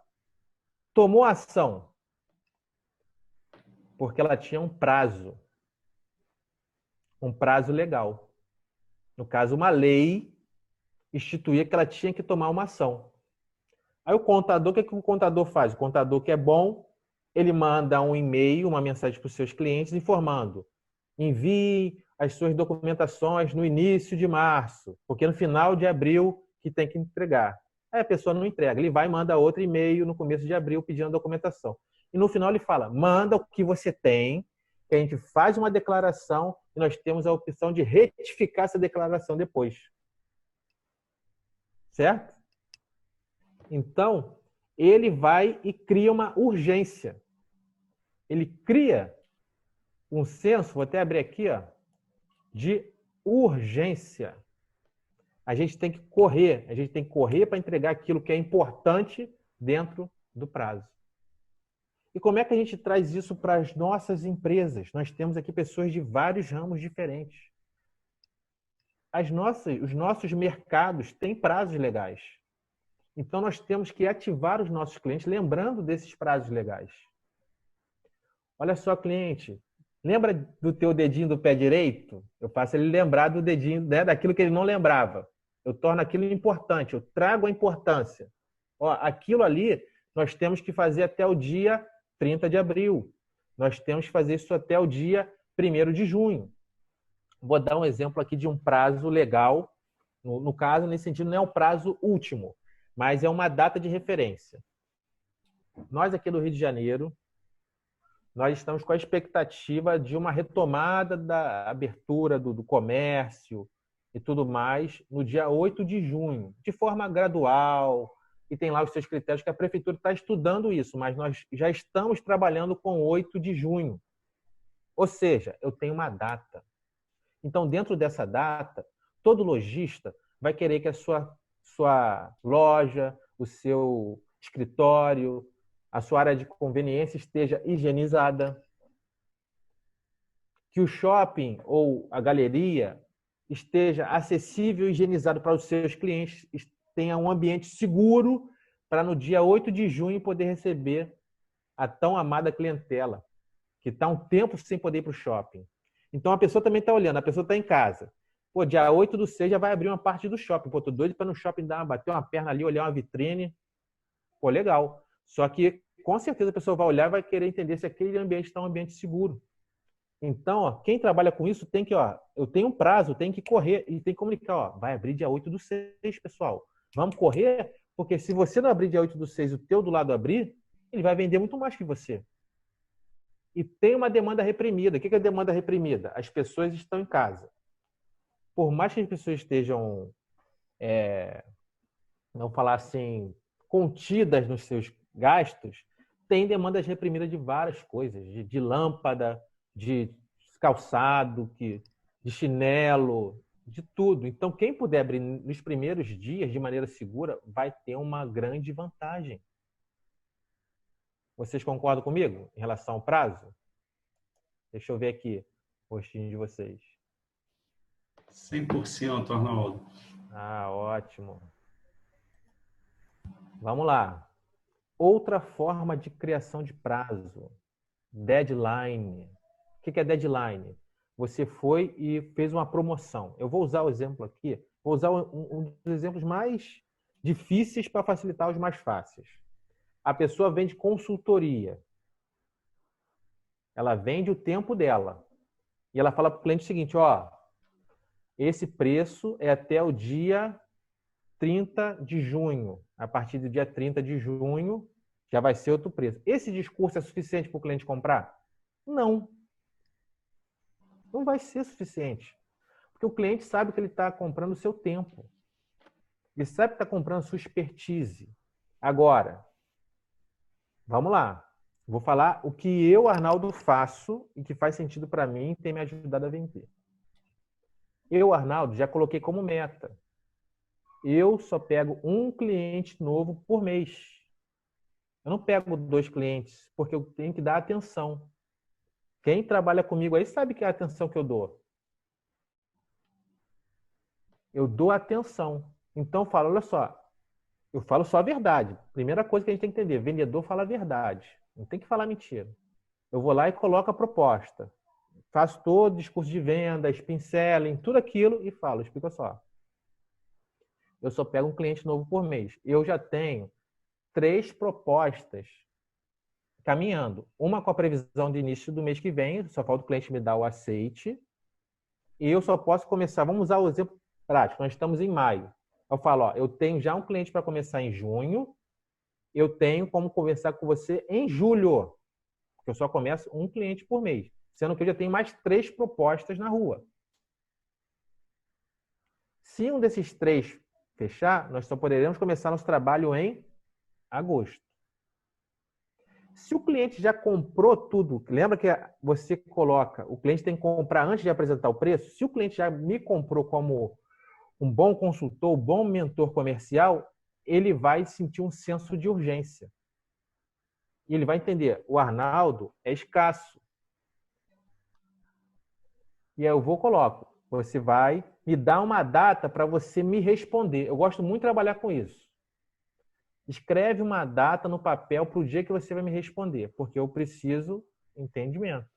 tomou ação? Porque ela tinha um prazo legal. No caso, uma lei instituía que ela tinha que tomar uma ação. Aí o contador, o que o contador faz? O contador que é bom, ele manda um e-mail, uma mensagem para os seus clientes informando: envie as suas documentações no início de março, porque no final de abril que tem que entregar. Aí a pessoa não entrega, ele vai e manda outro e-mail no começo de abril pedindo a documentação. E no final ele fala: manda o que você tem, que a gente faz uma declaração e nós temos a opção de retificar essa declaração depois. Certo? Então, ele vai e cria uma urgência. Ele cria um senso, vou até abrir aqui, de urgência. A gente tem que correr para entregar aquilo que é importante dentro do prazo. E como é que a gente traz isso para as nossas empresas? Nós temos aqui pessoas de vários ramos diferentes. Os nossos mercados têm prazos legais. Então, nós temos que ativar os nossos clientes lembrando desses prazos legais. Olha só, cliente, lembra do teu dedinho do pé direito? Eu faço ele lembrar do dedinho, né, daquilo que ele não lembrava. Eu torno aquilo importante, eu trago a importância. Aquilo ali nós temos que fazer até o dia 30 de abril. nós temos que fazer isso até o dia 1º de junho. Vou dar um exemplo aqui de um prazo legal. No caso, nesse sentido, não é o prazo último, mas é uma data de referência. Nós aqui do Rio de Janeiro, nós estamos com a expectativa de uma retomada da abertura do comércio e tudo mais no dia 8 de junho, de forma gradual, e tem lá os seus critérios que a prefeitura está estudando isso, mas nós já estamos trabalhando com 8 de junho. Ou seja, eu tenho uma data. Então, dentro dessa data, todo lojista vai querer que a sua loja, o seu escritório, a sua área de conveniência esteja higienizada, que o shopping ou a galeria esteja acessível e higienizado para os seus clientes, tenha um ambiente seguro para no dia 8 de junho poder receber a tão amada clientela, que está um tempo sem poder ir para o shopping. Então, a pessoa também está olhando, a pessoa está em casa. Pô, dia 8/6 já vai abrir uma parte do shopping. Pô, tô doido para no shopping bater uma perna ali, olhar uma vitrine. Pô, legal. Só que, com certeza, a pessoa vai olhar e vai querer entender se aquele ambiente está um ambiente seguro. Então, ó, quem trabalha com isso tem que, ó, eu tenho um prazo, tem que correr e tem que comunicar, ó, vai abrir dia 8/6, pessoal. Vamos correr, porque se você não abrir dia 8/6 e o teu do lado abrir, ele vai vender muito mais que você. E tem uma demanda reprimida. O que é a demanda reprimida? As pessoas estão em casa. Por mais que as pessoas estejam, não falar assim, contidas nos seus gastos, tem demandas reprimidas de várias coisas, de lâmpada, de calçado, de chinelo, de tudo. Então, quem puder abrir nos primeiros dias de maneira segura vai ter uma grande vantagem. Vocês concordam comigo em relação ao prazo? Deixa eu ver aqui o rostinho de vocês. 100%, Arnaldo. Ah, ótimo. Vamos lá. Outra forma de criação de prazo. Deadline. O que é deadline? Você foi e fez uma promoção. Eu vou usar o exemplo aqui. Vou usar um dos exemplos mais difíceis para facilitar os mais fáceis. A pessoa vende consultoria. Ela vende o tempo dela. E ela fala para o cliente o seguinte, ó, esse preço é até o dia 30 de junho. A partir do dia 30 de junho, já vai ser outro preço. Esse discurso é suficiente para o cliente comprar? Não. Não vai ser suficiente. Porque o cliente sabe que ele está comprando o seu tempo. Ele sabe que está comprando a sua expertise. Agora, vamos lá. Vou falar o que eu, Arnaldo, faço e que faz sentido para mim e tem me ajudado a vender. Eu, Arnaldo, já coloquei como meta. Eu só pego um cliente novo por mês. Eu não pego 2 clientes, porque eu tenho que dar atenção. Quem trabalha comigo aí sabe que é a atenção que eu dou. Eu dou atenção. Então, eu falo, olha só, eu falo só a verdade. Primeira coisa que a gente tem que entender, vendedor fala a verdade. Não tem que falar mentira. Eu vou lá e coloco a proposta. Faço todo o discurso de venda, pinceling, tudo aquilo e falo, explica só. Eu só pego um cliente novo por mês. Eu já tenho 3 propostas caminhando. Uma com a previsão de início do mês que vem, só falta o cliente me dar o aceite. E eu só posso começar, vamos usar o exemplo prático, nós estamos em maio. Eu falo, ó, eu tenho já um cliente para começar em junho, eu tenho como conversar com você em julho, porque eu só começo um cliente por mês, sendo que eu já tenho mais 3 propostas na rua. Se um desses 3 fechar, nós só poderemos começar nosso trabalho em agosto. Se o cliente já comprou tudo, lembra que você coloca, o cliente tem que comprar antes de apresentar o preço? Se o cliente já me comprou como um bom consultor, um bom mentor comercial, ele vai sentir um senso de urgência. E ele vai entender, o Arnaldo é escasso. E aí eu coloco, você vai me dar uma data para você me responder. Eu gosto muito de trabalhar com isso. Escreve uma data no papel para o dia que você vai me responder, porque eu preciso entendimento.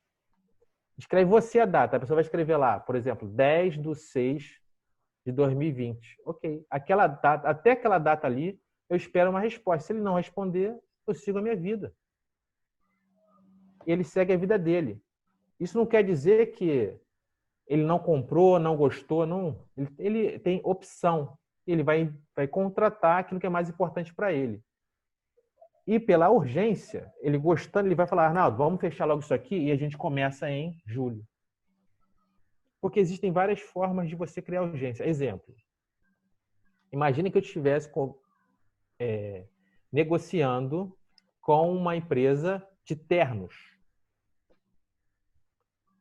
Escreve você a data. A pessoa vai escrever lá, por exemplo, 10/6/2020. Ok. Aquela data, até aquela data ali, eu espero uma resposta. Se ele não responder, eu sigo a minha vida. e ele segue a vida dele. Isso não quer dizer que ele não comprou, não gostou, não. Ele tem opção. Ele vai contratar aquilo que é mais importante para ele. E pela urgência, ele gostando, ele vai falar, Arnaldo, vamos fechar logo isso aqui e a gente começa em julho. Porque existem várias formas de você criar urgência. Exemplo. Imagine que eu estivesse negociando com uma empresa de ternos.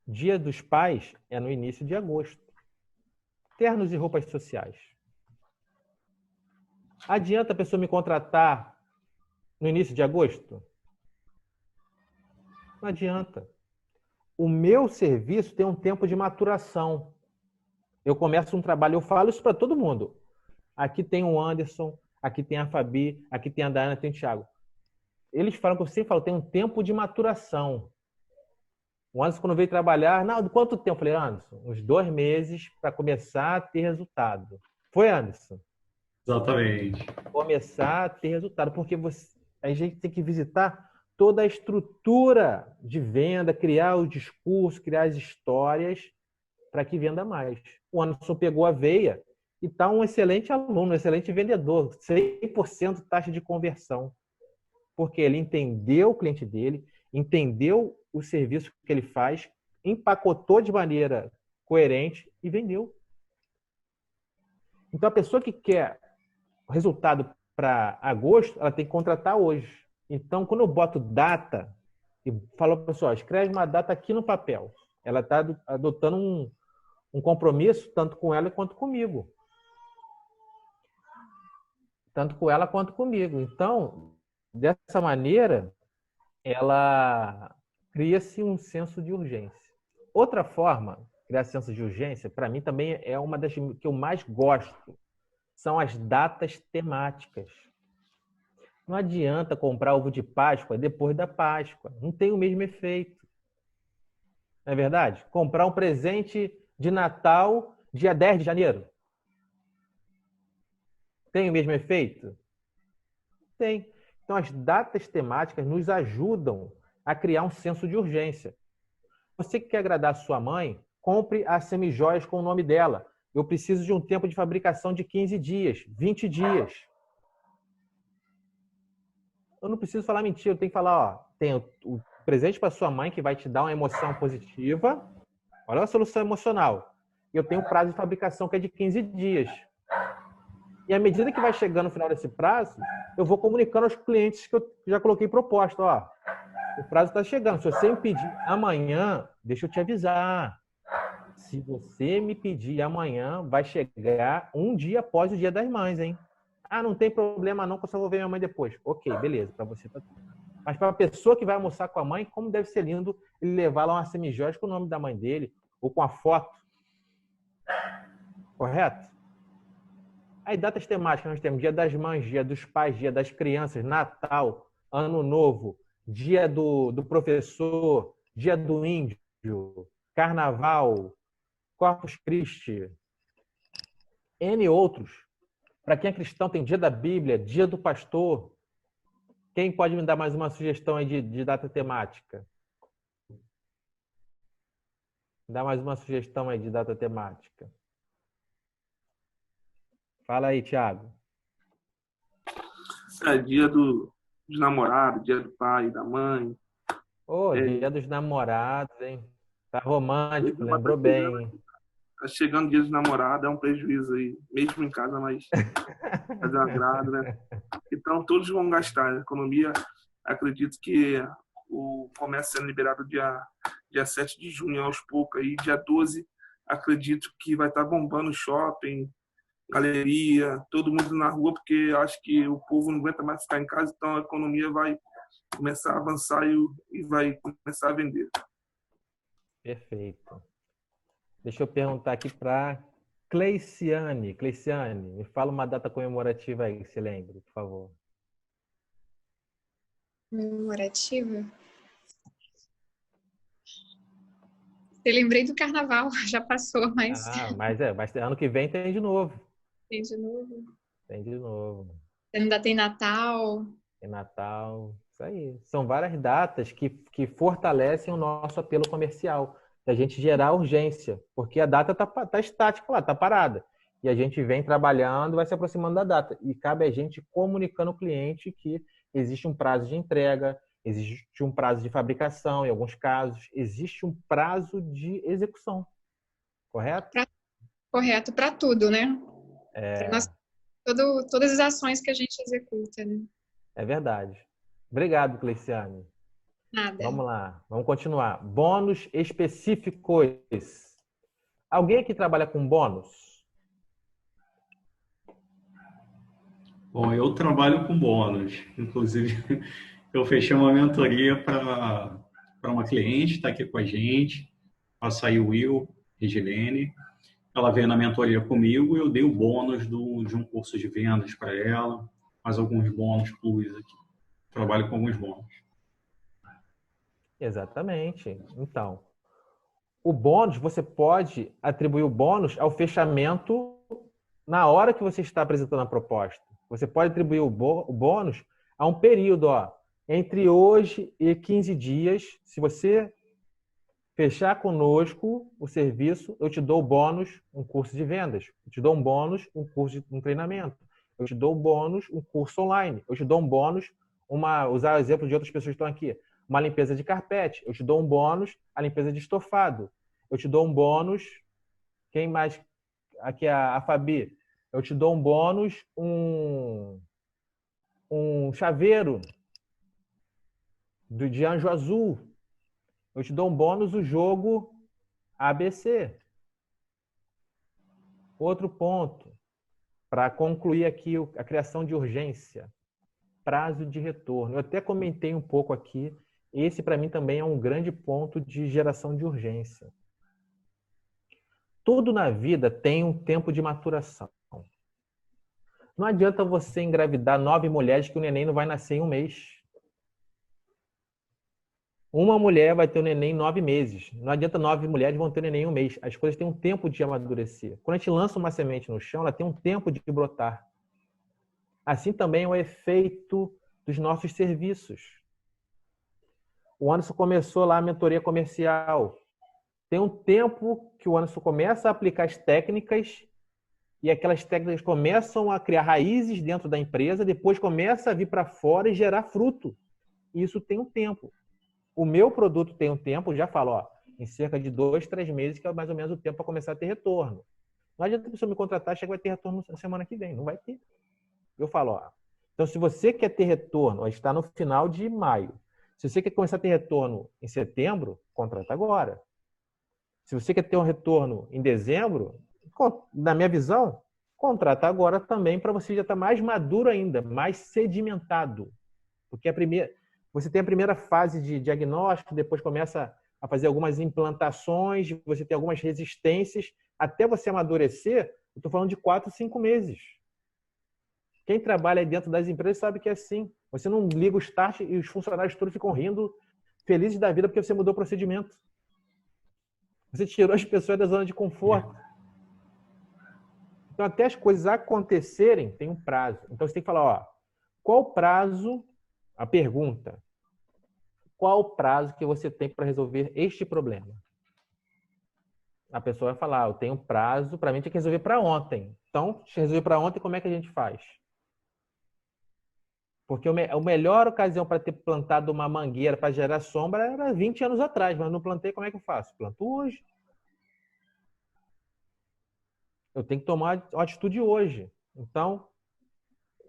Dia dos Pais é no início de agosto. Ternos e roupas sociais. Adianta a pessoa me contratar no início de agosto? Não adianta. O meu serviço tem um tempo de maturação. Eu começo um trabalho, eu falo isso para todo mundo. Aqui tem o Anderson, aqui tem a Fabi, aqui tem a Dayana, tem o Thiago. Eles falam que eu sempre falo, tem um tempo de maturação. O Anderson, quando veio trabalhar, não, quanto tempo? Eu falei, Anderson, uns 2 meses para começar a ter resultado. Foi, Anderson? Exatamente. Começar a ter resultado, porque a gente tem que visitar toda a estrutura de venda, criar o discurso, criar as histórias para que venda mais. O Anderson pegou a veia e está um excelente aluno, um excelente vendedor, 100% taxa de conversão, porque ele entendeu o cliente dele, entendeu o serviço que ele faz, empacotou de maneira coerente e vendeu. Então, a pessoa que quer o resultado para agosto, ela tem que contratar hoje. Então, quando eu boto data e falo para a pessoa, escreve uma data aqui no papel, ela está adotando um compromisso tanto com ela quanto comigo. Tanto com ela quanto comigo. Então, dessa maneira, ela cria-se um senso de urgência. Outra forma de criar senso de urgência, para mim também é uma das que eu mais gosto, são as datas temáticas. Não adianta comprar ovo de Páscoa depois da Páscoa. Não tem o mesmo efeito. Não é verdade? Comprar um presente de Natal dia 10 de janeiro. Tem o mesmo efeito? Tem. Então, as datas temáticas nos ajudam a criar um senso de urgência. Você que quer agradar a sua mãe, compre as semijoias com o nome dela. Eu preciso de um tempo de fabricação de 15 dias, 20 dias. Eu não preciso falar mentira, eu tenho que falar, ó, tem o presente para sua mãe que vai te dar uma emoção positiva. Olha a solução emocional. Eu tenho o prazo de fabricação que é de 15 dias. E à medida que vai chegando no final desse prazo, eu vou comunicando aos clientes que eu já coloquei proposta. Ó, o prazo está chegando. Se você me pedir amanhã, deixa eu te avisar. Se você me pedir amanhã, vai chegar um dia após o Dia das Mães, hein? Ah, não tem problema não, que eu só vou ver minha mãe depois. Ok, beleza, para você tá tudo. Mas para a pessoa que vai almoçar com a mãe, como deve ser lindo ele levar lá uma semijoia com o nome da mãe dele, ou com a foto. Correto? Aí, datas temáticas, nós temos Dia das Mães, Dia dos Pais, Dia das Crianças, Natal, Ano Novo, Dia do Professor, Dia do Índio, Carnaval, Corpus Christi, N outros. Para quem é cristão, tem Dia da Bíblia, Dia do Pastor. Quem pode me dar mais uma sugestão aí de data temática? Dá mais uma sugestão aí de data temática. Fala aí, Thiago. Dia dos namorados, dia do pai, da mãe. Dia dos namorados, hein? Tá romântico, lembrou bem, hein? Tá chegando o dia dos namorados, é um prejuízo aí, mesmo em casa, mas fazer um agrado, né? Então, todos vão gastar. A economia, acredito que o comércio sendo liberado dia 7 de junho, aos poucos. Aí, dia 12, acredito que vai estar bombando o shopping, galeria, todo mundo na rua, porque acho que o povo não aguenta mais ficar em casa, então a economia vai começar a avançar e vai começar a vender. Perfeito. Deixa eu perguntar aqui para Cleiciane. Cleiciane, me fala uma data comemorativa aí que você lembre, por favor. Comemorativa? Eu lembrei do carnaval, já passou, mas... mas ano que vem tem de novo. Tem de novo. Tem de novo. Ainda tem Natal. Tem Natal, isso Isso aí. São várias datas que fortalecem o nosso apelo comercial, da gente gerar urgência, porque a data tá estática lá, tá parada. E a gente vem trabalhando, vai se aproximando da data. E cabe a gente comunicando ao cliente que existe um prazo de entrega, existe um prazo de fabricação, em alguns casos, existe um prazo de execução. Correto? Correto para tudo, né? É, Todas as ações que a gente executa, né? é verdade. Obrigado, Cleiciane. Nada. Vamos lá, vamos continuar. Bônus específicos. Alguém aqui trabalha com bônus? Bom, eu trabalho com bônus. Inclusive, eu fechei uma mentoria para uma cliente, está aqui com a gente, a Açaí Will, Regilene. Ela veio na mentoria comigo e eu dei o bônus de um curso de vendas para ela, mais alguns bônus plus aqui. Trabalho com alguns bônus. Exatamente. Então, o bônus, você pode atribuir o bônus ao fechamento na hora que você está apresentando a proposta. Você pode atribuir o bônus a um período, entre hoje e 15 dias. Se você fechar conosco o serviço, eu te dou o bônus, um curso de vendas. Eu te dou um bônus, um curso de um treinamento. Eu te dou um bônus, um curso online. Eu te dou um bônus, usar o exemplo de outras pessoas que estão aqui, uma limpeza de carpete. Eu te dou um bônus, a limpeza de estofado. Eu te dou um bônus, quem mais? Aqui a Fabi. Eu te dou um bônus, um chaveiro de Anjo Azul. Eu te dou um bônus, o jogo ABC. Outro ponto, para concluir aqui a criação de urgência. Prazo de retorno. Eu até comentei um pouco aqui. Esse, para mim, também é um grande ponto de geração de urgência. Tudo na vida tem um tempo de maturação. Não adianta você engravidar 9 mulheres que o neném não vai nascer em um mês. Uma mulher vai ter o neném em 9 meses. Não adianta 9 mulheres vão ter o neném em um mês. As coisas têm um tempo de amadurecer. Quando a gente lança uma semente no chão, ela tem um tempo de brotar. Assim também é o efeito dos nossos serviços. O Anderson começou lá a mentoria comercial. Tem um tempo que o Anderson começa a aplicar as técnicas e aquelas técnicas começam a criar raízes dentro da empresa, depois começa a vir para fora e gerar fruto. Isso tem um tempo. O meu produto tem um tempo, já falo, em cerca de 2, 3 meses, que é mais ou menos o tempo para começar a ter retorno. Não adianta a pessoa me contratar, chega vai ter retorno na semana que vem. Não vai ter. Eu falo, então se você quer ter retorno, a gente está no final de maio. Se você quer começar a ter retorno em setembro, contrata agora. Se você quer ter um retorno em dezembro, na minha visão, contrata agora também para você já estar mais maduro ainda, mais sedimentado. Porque você tem a primeira fase de diagnóstico, depois começa a fazer algumas implantações, você tem algumas resistências, até você amadurecer, eu estou falando de 4, 5 meses. Quem trabalha aí dentro das empresas sabe que é assim. Você não liga o start e os funcionários todos ficam rindo, felizes da vida porque você mudou o procedimento. Você tirou as pessoas da zona de conforto. Então, até as coisas acontecerem, tem um prazo. Então, você tem que falar, qual o prazo, a pergunta, qual o prazo que você tem para resolver este problema? A pessoa vai falar, eu tenho prazo, para mim tem que resolver para ontem. Então, se resolver para ontem, como é que a gente faz? Porque a melhor ocasião para ter plantado uma mangueira para gerar sombra era 20 anos atrás, mas não plantei, como é que eu faço? Planto hoje. Eu tenho que tomar uma atitude hoje. Então,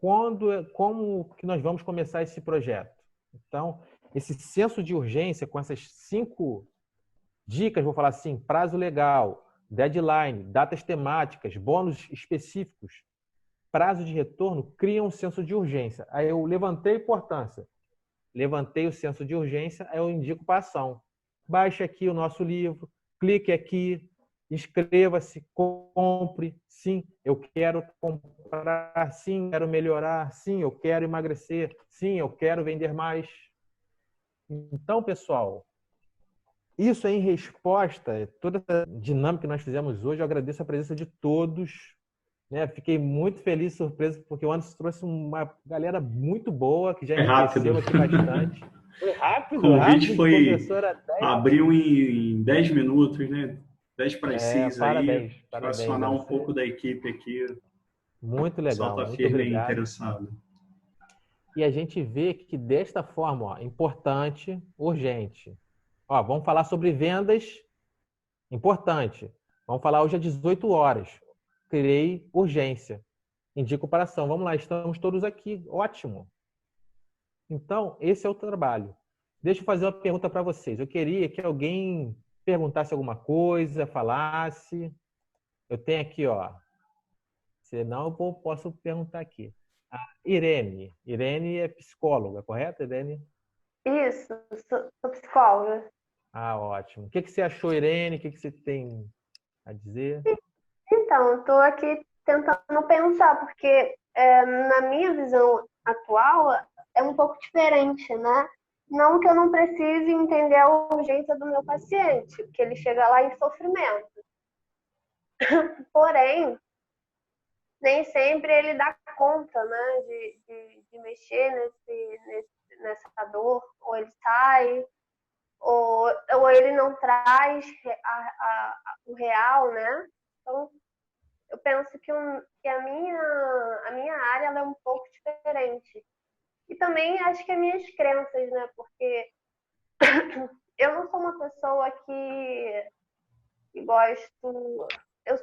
como que nós vamos começar esse projeto? Então, esse senso de urgência com essas 5 dicas, vou falar assim, prazo legal, deadline, datas temáticas, bônus específicos, prazo de retorno, cria um senso de urgência. Aí eu levantei a importância, levantei o senso de urgência, aí eu indico para ação. Baixe aqui o nosso livro, clique aqui, inscreva-se, compre. Sim, eu quero comprar. Sim, eu quero melhorar. Sim, eu quero emagrecer. Sim, eu quero vender mais. Então, pessoal, isso é em resposta a toda essa dinâmica que nós fizemos hoje. Eu agradeço a presença de todos. né? Fiquei muito feliz, surpreso, porque o Anderson trouxe uma galera muito boa, que já É rápido. enriqueceu aqui bastante. Foi O rápido, convite rápido, foi... começou era 10. Abriu em 10 minutos, né? 10 para as 6 aí. Parabéns, Deixa eu parabéns, acionar um Anderson. pouco da equipe aqui. Muito O pessoal legal, está muito firme e obrigado. interessado. E a gente vê que desta forma, ó, importante, urgente. Ó, vamos falar sobre vendas, importante. Vamos falar hoje às 18 horas. Criei urgência. Indico para ação. Vamos lá, estamos todos aqui. Ótimo. Então, esse é o trabalho. Deixa eu fazer uma pergunta para vocês. Eu queria que alguém perguntasse alguma coisa, falasse. Eu tenho aqui, ó. Senão eu posso perguntar aqui. A Irene. Irene é psicóloga, correto, Irene? Isso, sou psicóloga. Ah, ótimo. O que você achou, Irene? O que você tem a dizer? Então, estou aqui tentando pensar, porque na minha visão atual é um pouco diferente, né? Não que eu não precise entender a urgência do meu paciente, porque ele chega lá em sofrimento. Porém, nem sempre ele dá conta, né, de mexer nessa dor, ou ele sai, ou ele não traz o real, né? Então, eu penso que a minha área ela é um pouco diferente. E também acho que as minhas crenças, né? Porque eu não sou uma pessoa que gosto... Eu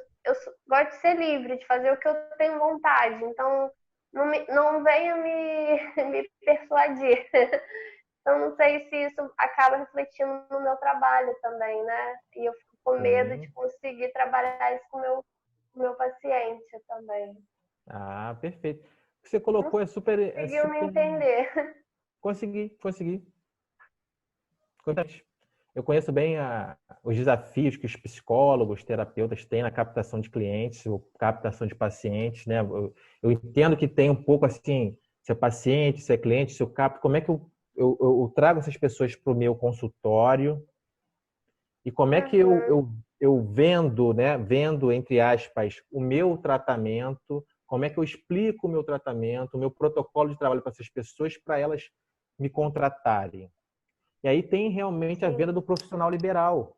gosto de ser livre, de fazer o que eu tenho vontade. Então, não venha me persuadir. Então, não sei se isso acaba refletindo no meu trabalho também, né? E eu fico com medo de conseguir trabalhar isso com o meu paciente também. Ah, perfeito. O que você colocou é super... Conseguiu me entender. Consegui. Eu conheço bem os desafios que os psicólogos, terapeutas têm na captação de clientes, ou captação de pacientes, né? Eu entendo que tem um pouco assim, se é paciente, se é cliente, se eu capto, como é que eu trago essas pessoas para o meu consultório e como é que eu vendo, né? Vendo, entre aspas, o meu tratamento, como é que eu explico o meu tratamento, o meu protocolo de trabalho para essas pessoas, para elas me contratarem. E aí tem realmente a venda do profissional liberal.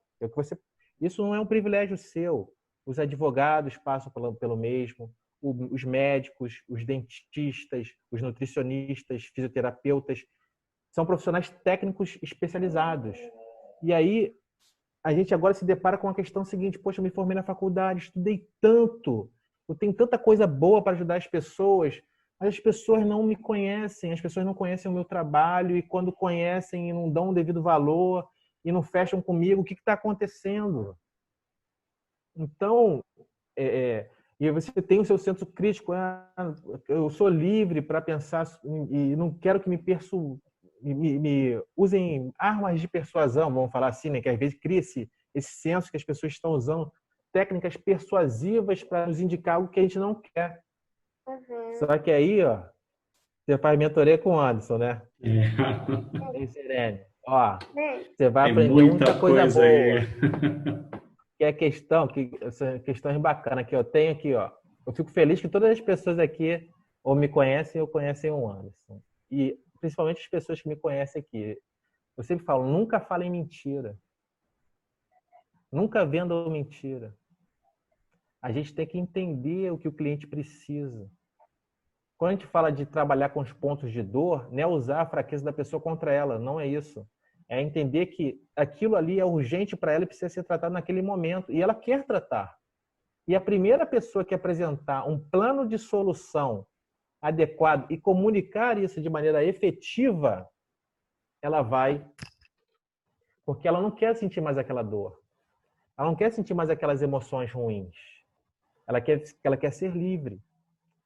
Isso não é um privilégio seu. Os advogados passam pelo mesmo, os médicos, os dentistas, os nutricionistas, fisioterapeutas, são profissionais técnicos especializados. E aí a gente agora se depara com a questão seguinte: poxa, eu me formei na faculdade, estudei tanto, eu tenho tanta coisa boa para ajudar as pessoas, mas as pessoas não me conhecem, as pessoas não conhecem o meu trabalho, e quando conhecem não dão o devido valor e não fecham comigo, o que está acontecendo? Então, e você tem o seu senso crítico, eu sou livre para pensar e não quero que me usem armas de persuasão, vamos falar assim, né? Que às vezes cria esse senso que as pessoas estão usando técnicas persuasivas para nos indicar algo que a gente não quer. Só que aí, ó, você faz mentoria com o Anderson, né? Serene. Ó, você vai aprender muita coisa boa. Que é essa questão é bacana que eu tenho aqui, ó. Eu fico feliz que todas as pessoas aqui ou me conhecem ou conhecem o Anderson. E principalmente as pessoas que me conhecem aqui. Eu sempre falo, nunca falem mentira. Nunca vendam mentira. A gente tem que entender o que o cliente precisa. Quando a gente fala de trabalhar com os pontos de dor, não é usar a fraqueza da pessoa contra ela, não é isso. É entender que aquilo ali é urgente para ela e precisa ser tratado naquele momento. E ela quer tratar. E a primeira pessoa que apresentar um plano de solução adequado e comunicar isso de maneira efetiva, ela vai... Porque ela não quer sentir mais aquela dor. Ela não quer sentir mais aquelas emoções ruins. Ela quer ser livre.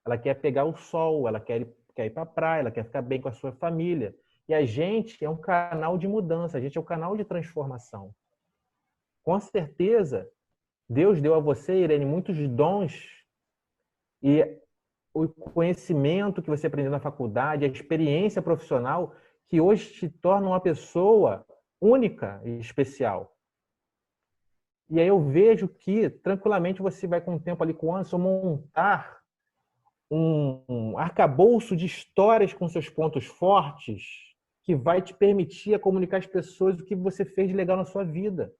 Ela quer pegar o sol, ela quer ir para a praia, ela quer ficar bem com a sua família. E a gente é um canal de mudança, a gente é um canal de transformação. Com certeza, Deus deu a você, Irene, muitos dons e o conhecimento que você aprendeu na faculdade, a experiência profissional, que hoje te torna uma pessoa única e especial. E aí eu vejo que, tranquilamente, você vai com o tempo ali com o Anderson montar um arcabouço de histórias com seus pontos fortes que vai te permitir a comunicar às pessoas o que você fez de legal na sua vida.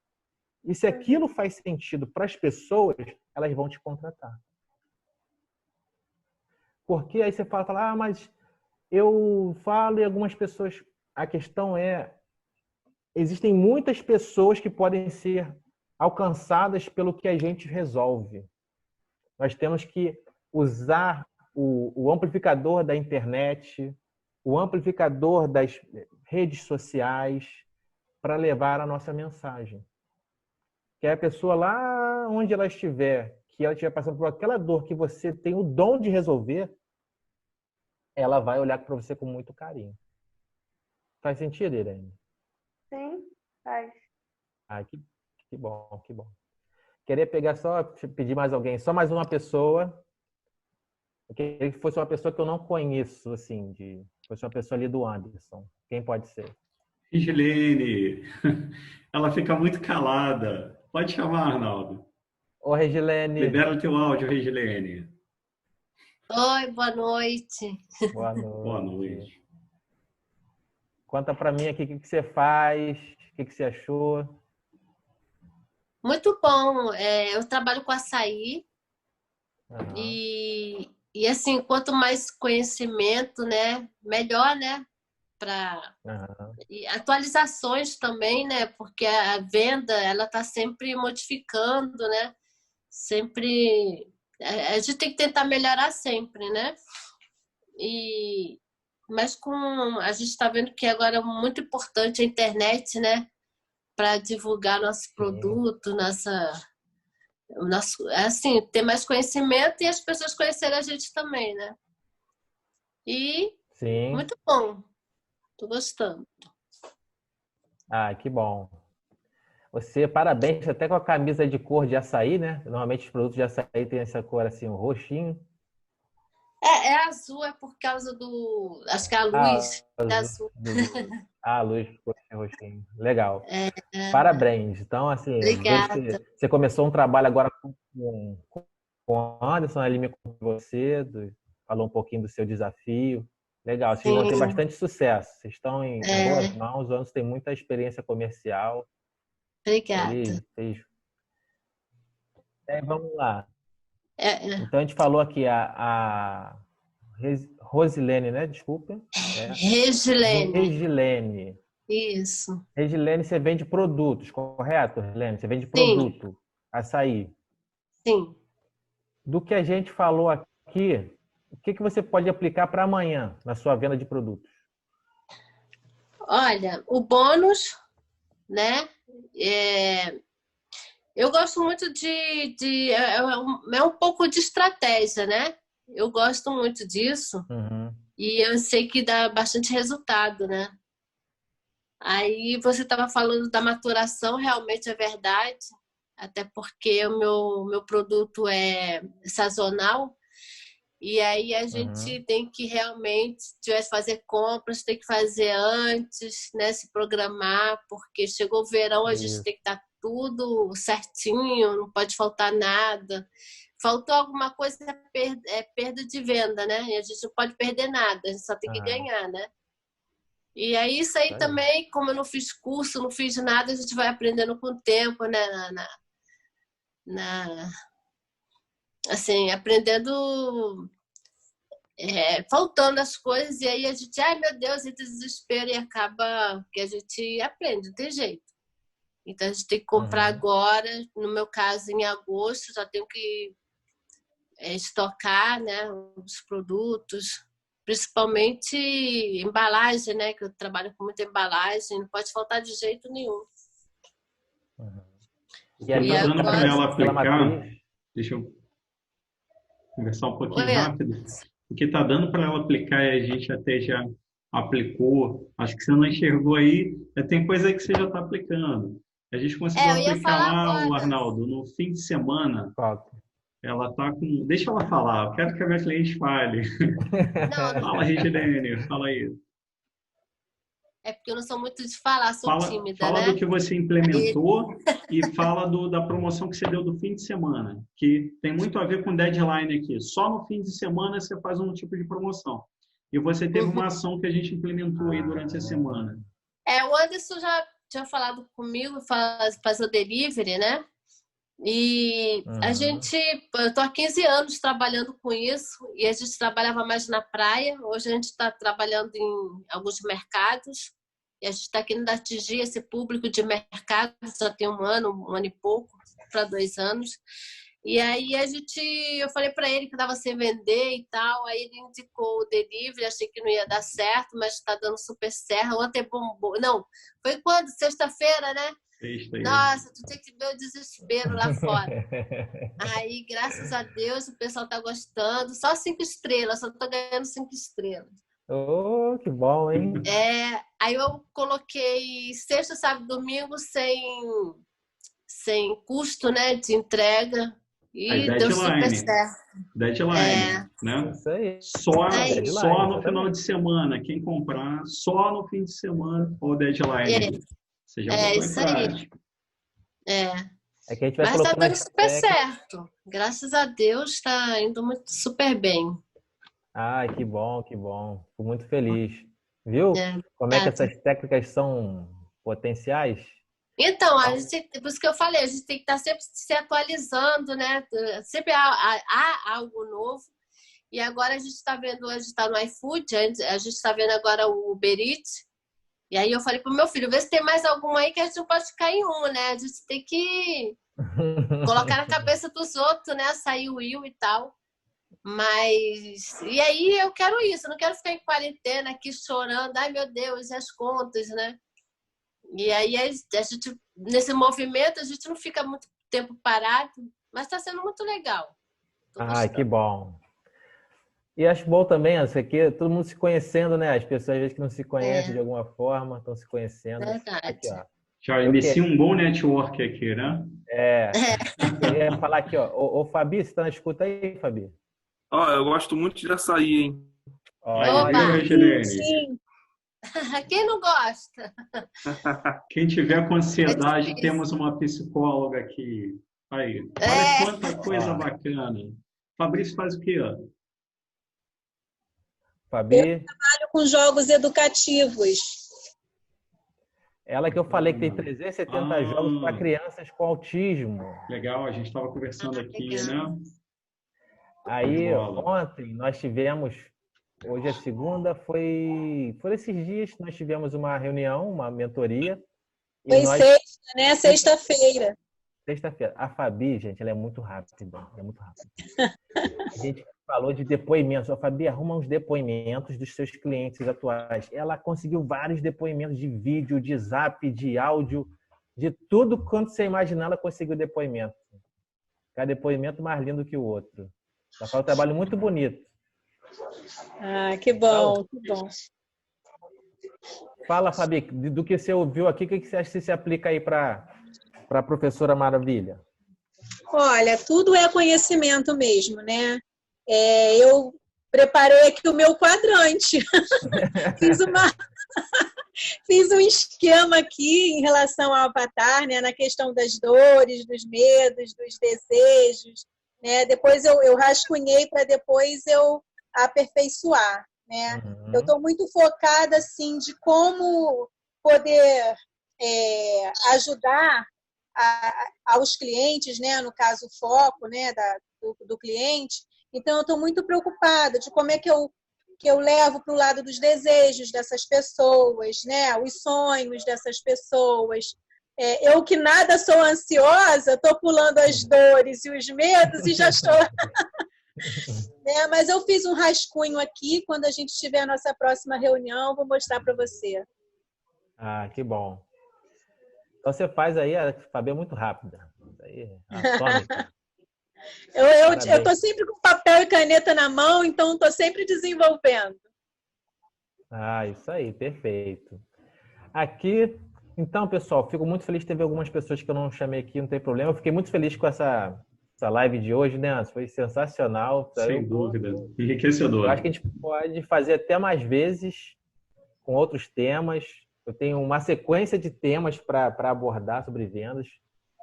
E se aquilo faz sentido para as pessoas, elas vão te contratar. Porque aí você fala, mas eu falo e algumas pessoas... A questão é, existem muitas pessoas que podem ser alcançadas pelo que a gente resolve. Nós temos que usar o amplificador da internet, o amplificador das redes sociais para levar a nossa mensagem. Que a pessoa lá onde ela estiver, que ela estiver passando por aquela dor que você tem o dom de resolver, ela vai olhar para você com muito carinho. Faz sentido, Irene? Sim, faz. Que bom, que bom. Queria pedir mais alguém, só mais uma pessoa. Eu queria que fosse uma pessoa que eu não conheço, assim, fosse uma pessoa ali do Anderson. Quem pode ser? Regilene. Ela fica muito calada. Pode chamar, Arnaldo. Ô, Regilene. Libera o teu áudio, Regilene. Oi, boa noite. Boa noite. Boa noite. Conta pra mim aqui o que você faz, o que você achou. Muito bom. Eu trabalho com açaí Uhum. e assim, quanto mais conhecimento, né, melhor, né, para atualizações também, né, porque a venda ela está sempre modificando, né, sempre a gente tem que tentar melhorar sempre, né, mas a gente está vendo que agora é muito importante a internet, né, para divulgar nosso produto, assim, ter mais conhecimento e as pessoas conhecerem a gente também, né? E Sim. Muito bom. Tô gostando. Que bom. Você, parabéns, até com a camisa de cor de açaí, né? Normalmente os produtos de açaí têm essa cor assim, um roxinho. É azul, é por causa do... Acho que a luz é azul. A luz ficou roxinho. Legal. Parabéns. Então, assim, Obrigada. Você começou um trabalho agora com o Anderson, ele me contou você, falou um pouquinho do seu desafio. Legal, vocês vão ter bastante sucesso. Vocês estão em boas mãos, o Anderson tem muita experiência comercial. Obrigada. Vamos lá. Então, a gente falou aqui a Rosilene, né? Desculpa. Regilene. Regilene. Isso. Regilene, você vende produtos, correto, Regilene? Você vende produto, açaí. Sim. Do que a gente falou aqui, o que você pode aplicar para amanhã na sua venda de produtos? Olha, o bônus, né? Eu gosto muito é um pouco de estratégia, né? Eu gosto muito disso. Uhum. E eu sei que dá bastante resultado, né? Aí você estava falando da maturação, realmente é verdade, até porque o meu produto é sazonal, e aí a gente tem que realmente, se tiver que fazer compras, tem que fazer antes, né? Se programar, porque chegou o verão, a gente tem que estar tudo certinho, não pode faltar nada. Faltou alguma coisa, é perda de venda, né? E a gente não pode perder nada, a gente só tem que ganhar, né? E aí isso aí também, como eu não fiz curso, não fiz nada, a gente vai aprendendo com o tempo, né? Assim, aprendendo, faltando as coisas, e aí a gente, ai meu Deus, entra desespero e acaba que a gente aprende, não tem jeito. Então a gente tem que comprar agora, no meu caso em agosto, já tenho que estocar, né, os produtos, principalmente embalagem, né, que eu trabalho com muita embalagem, não pode faltar de jeito nenhum. E aí, tá dando para ela aplicar, deixa eu conversar um pouquinho rápido, porque tá dando para ela aplicar e a gente até já aplicou, acho que você não enxergou aí, tem coisa aí que você já está aplicando. A gente conseguiu aplicar lá, o Arnaldo, no fim de semana. Ela tá com... Deixa ela falar, eu quero que a minha cliente fale. Fala, Regilene, fala aí. É porque eu não sou muito de falar, sou tímida, Fala né? do que você implementou e fala da promoção que você deu do fim de semana, que tem muito a ver com deadline aqui. Só no fim de semana você faz um tipo de promoção. E você teve uma ação que a gente implementou aí durante a semana. O Anderson já tinha falado comigo, faz o delivery, né? E eu tô há 15 anos trabalhando com isso, e a gente trabalhava mais na praia. Hoje a gente está trabalhando em alguns mercados, e a gente está querendo atingir esse público de mercado, já tem um ano e pouco, para 2 anos. E aí eu falei para ele que estava sem vender e tal, aí ele indicou o delivery, achei que não ia dar certo, mas está dando super certo. Ontem bombou. Não, foi quando? Sexta-feira, né? Nossa, tu tem que ver o desespero lá fora. Aí, graças a Deus, o pessoal tá gostando. Só 5 estrelas, só tô ganhando 5 estrelas. Oh, que bom, hein? Aí eu coloquei sexta, sábado, domingo sem custo, né, de entrega. E deu super certo. Deadline, né? Isso aí. Só no final de semana. Quem comprar, só no fim de semana ou deadline. Você já botou em prática. É que a gente vai Mas tá dando super certo. Graças a Deus está indo super bem. Ai, que bom, que bom. Fico muito feliz. Viu? Como é que essas técnicas são potenciais? Então, por isso que eu falei, a gente tem que estar sempre se atualizando, né? Sempre há algo novo. E agora a gente está vendo, a gente está no iFood, a gente está vendo agora o Uber Eats. E aí eu falei pro meu filho, vê se tem mais algum aí que a gente não pode ficar em um, né? A gente tem que colocar na cabeça dos outros, né? Sair o Will e tal. Mas... E aí eu quero isso, eu não quero ficar em quarentena aqui chorando. Ai, meu Deus, e as contas, né? E aí a gente, nesse movimento, a gente não fica muito tempo parado, mas está sendo muito legal. Ai, que bom. E acho bom também, isso aqui, todo mundo se conhecendo, né? As pessoas, às vezes, que não se conhecem de alguma forma, estão se conhecendo. Verdade. Aqui, ó. Já inicia um bom network aqui, né? Eu ia falar aqui, ó. Ô, Fabi, você tá na escuta aí, Fabi? Eu gosto muito de açaí, hein? Sim. Quem não gosta? Quem tiver com ansiedade, temos uma psicóloga aqui. Aí, olha quanta coisa bacana. Fabrício faz o quê? Fabi? Eu trabalho com jogos educativos. Ela que eu falei que tem 370 jogos para crianças com autismo. Legal, a gente estava conversando aqui, né? Aí, ontem, nós tivemos... Hoje é segunda, foi esses dias que nós tivemos uma reunião, uma mentoria. Foi sexta, né? Sexta-feira. Sexta-feira. A Fabi, gente, ela é muito rápida. É muito rápida. A gente falou de depoimentos. A Fabi arruma uns depoimentos dos seus clientes atuais. Ela conseguiu vários depoimentos de vídeo, de zap, de áudio, de tudo quanto você imaginar, ela conseguiu depoimento. Cada depoimento mais lindo que o outro. Ela faz um trabalho muito bonito. Ah, que bom, que bom. Fala, Fabi, do que você ouviu aqui, o que você acha que se aplica aí para a professora Maravilha? Olha, tudo é conhecimento mesmo, né? Eu preparei aqui o meu quadrante. Fiz um esquema aqui em relação ao Avatar, né? Na questão das dores, dos medos, dos desejos, né? Depois eu rascunhei para depois eu aperfeiçoar, né? Eu estou muito focada assim de como poder ajudar aos clientes, né? No caso o foco, né? Do cliente. Então eu estou muito preocupada de como é que eu levo para o lado dos desejos dessas pessoas, né? Os sonhos dessas pessoas. Eu que nada sou ansiosa, estou pulando as dores e os medos e já estou... Mas eu fiz um rascunho aqui, quando a gente tiver a nossa próxima reunião, vou mostrar para você. Ah, que bom. Então você faz aí, a Fabi é muito rápida. Aí, atômica. Eu estou sempre com papel e caneta na mão, então estou sempre desenvolvendo. Ah, isso aí, perfeito. Aqui, então, pessoal, fico muito feliz de ter algumas pessoas que eu não chamei aqui, não tem problema. Eu fiquei muito feliz com essa live de hoje, né? Foi sensacional. Sem dúvida. Enriquecedor. Eu acho que a gente pode fazer até mais vezes, com outros temas. Eu tenho uma sequência de temas para abordar sobre vendas.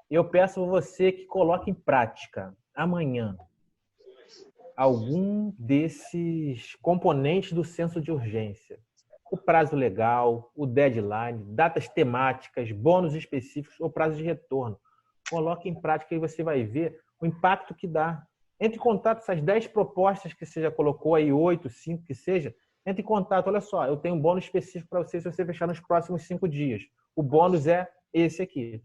E eu peço a você que coloque em prática amanhã algum desses componentes do senso de urgência. O prazo legal, o deadline, datas temáticas, bônus específicos ou prazo de retorno. Coloque em prática e você vai ver o impacto que dá. Entre em contato, essas 10 propostas que você já colocou aí, 8, 5 que seja, entre em contato. Olha só, eu tenho um bônus específico para você se você fechar nos próximos 5 dias. O bônus é esse aqui.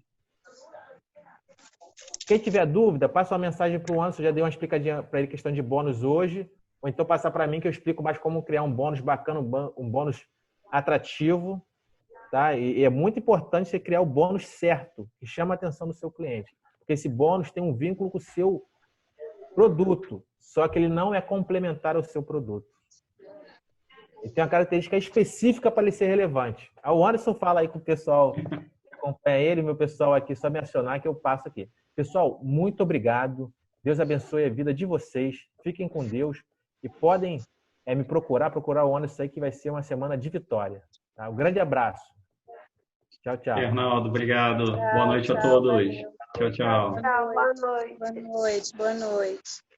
Quem tiver dúvida, passa uma mensagem para o Anderson. Eu já dei uma explicadinha para ele, questão de bônus hoje. Ou então passar para mim que eu explico mais como criar um bônus bacana, um bônus atrativo. Tá? E é muito importante você criar o bônus certo, que chama a atenção do seu cliente. Porque esse bônus tem um vínculo com o seu produto, só que ele não é complementar ao seu produto. E tem uma característica específica para ele ser relevante. O Anderson fala aí com o pessoal que acompanha ele, meu pessoal aqui, só me acionar que eu passo aqui. Pessoal, muito obrigado. Deus abençoe a vida de vocês. Fiquem com Deus e podem me procurar o Anderson aí, que vai ser uma semana de vitória. Tá? Um grande abraço. Tchau, tchau. Arnaldo, obrigado. Boa noite a todos. Tchau, tchau. Tchau, boa noite. Boa noite, boa noite.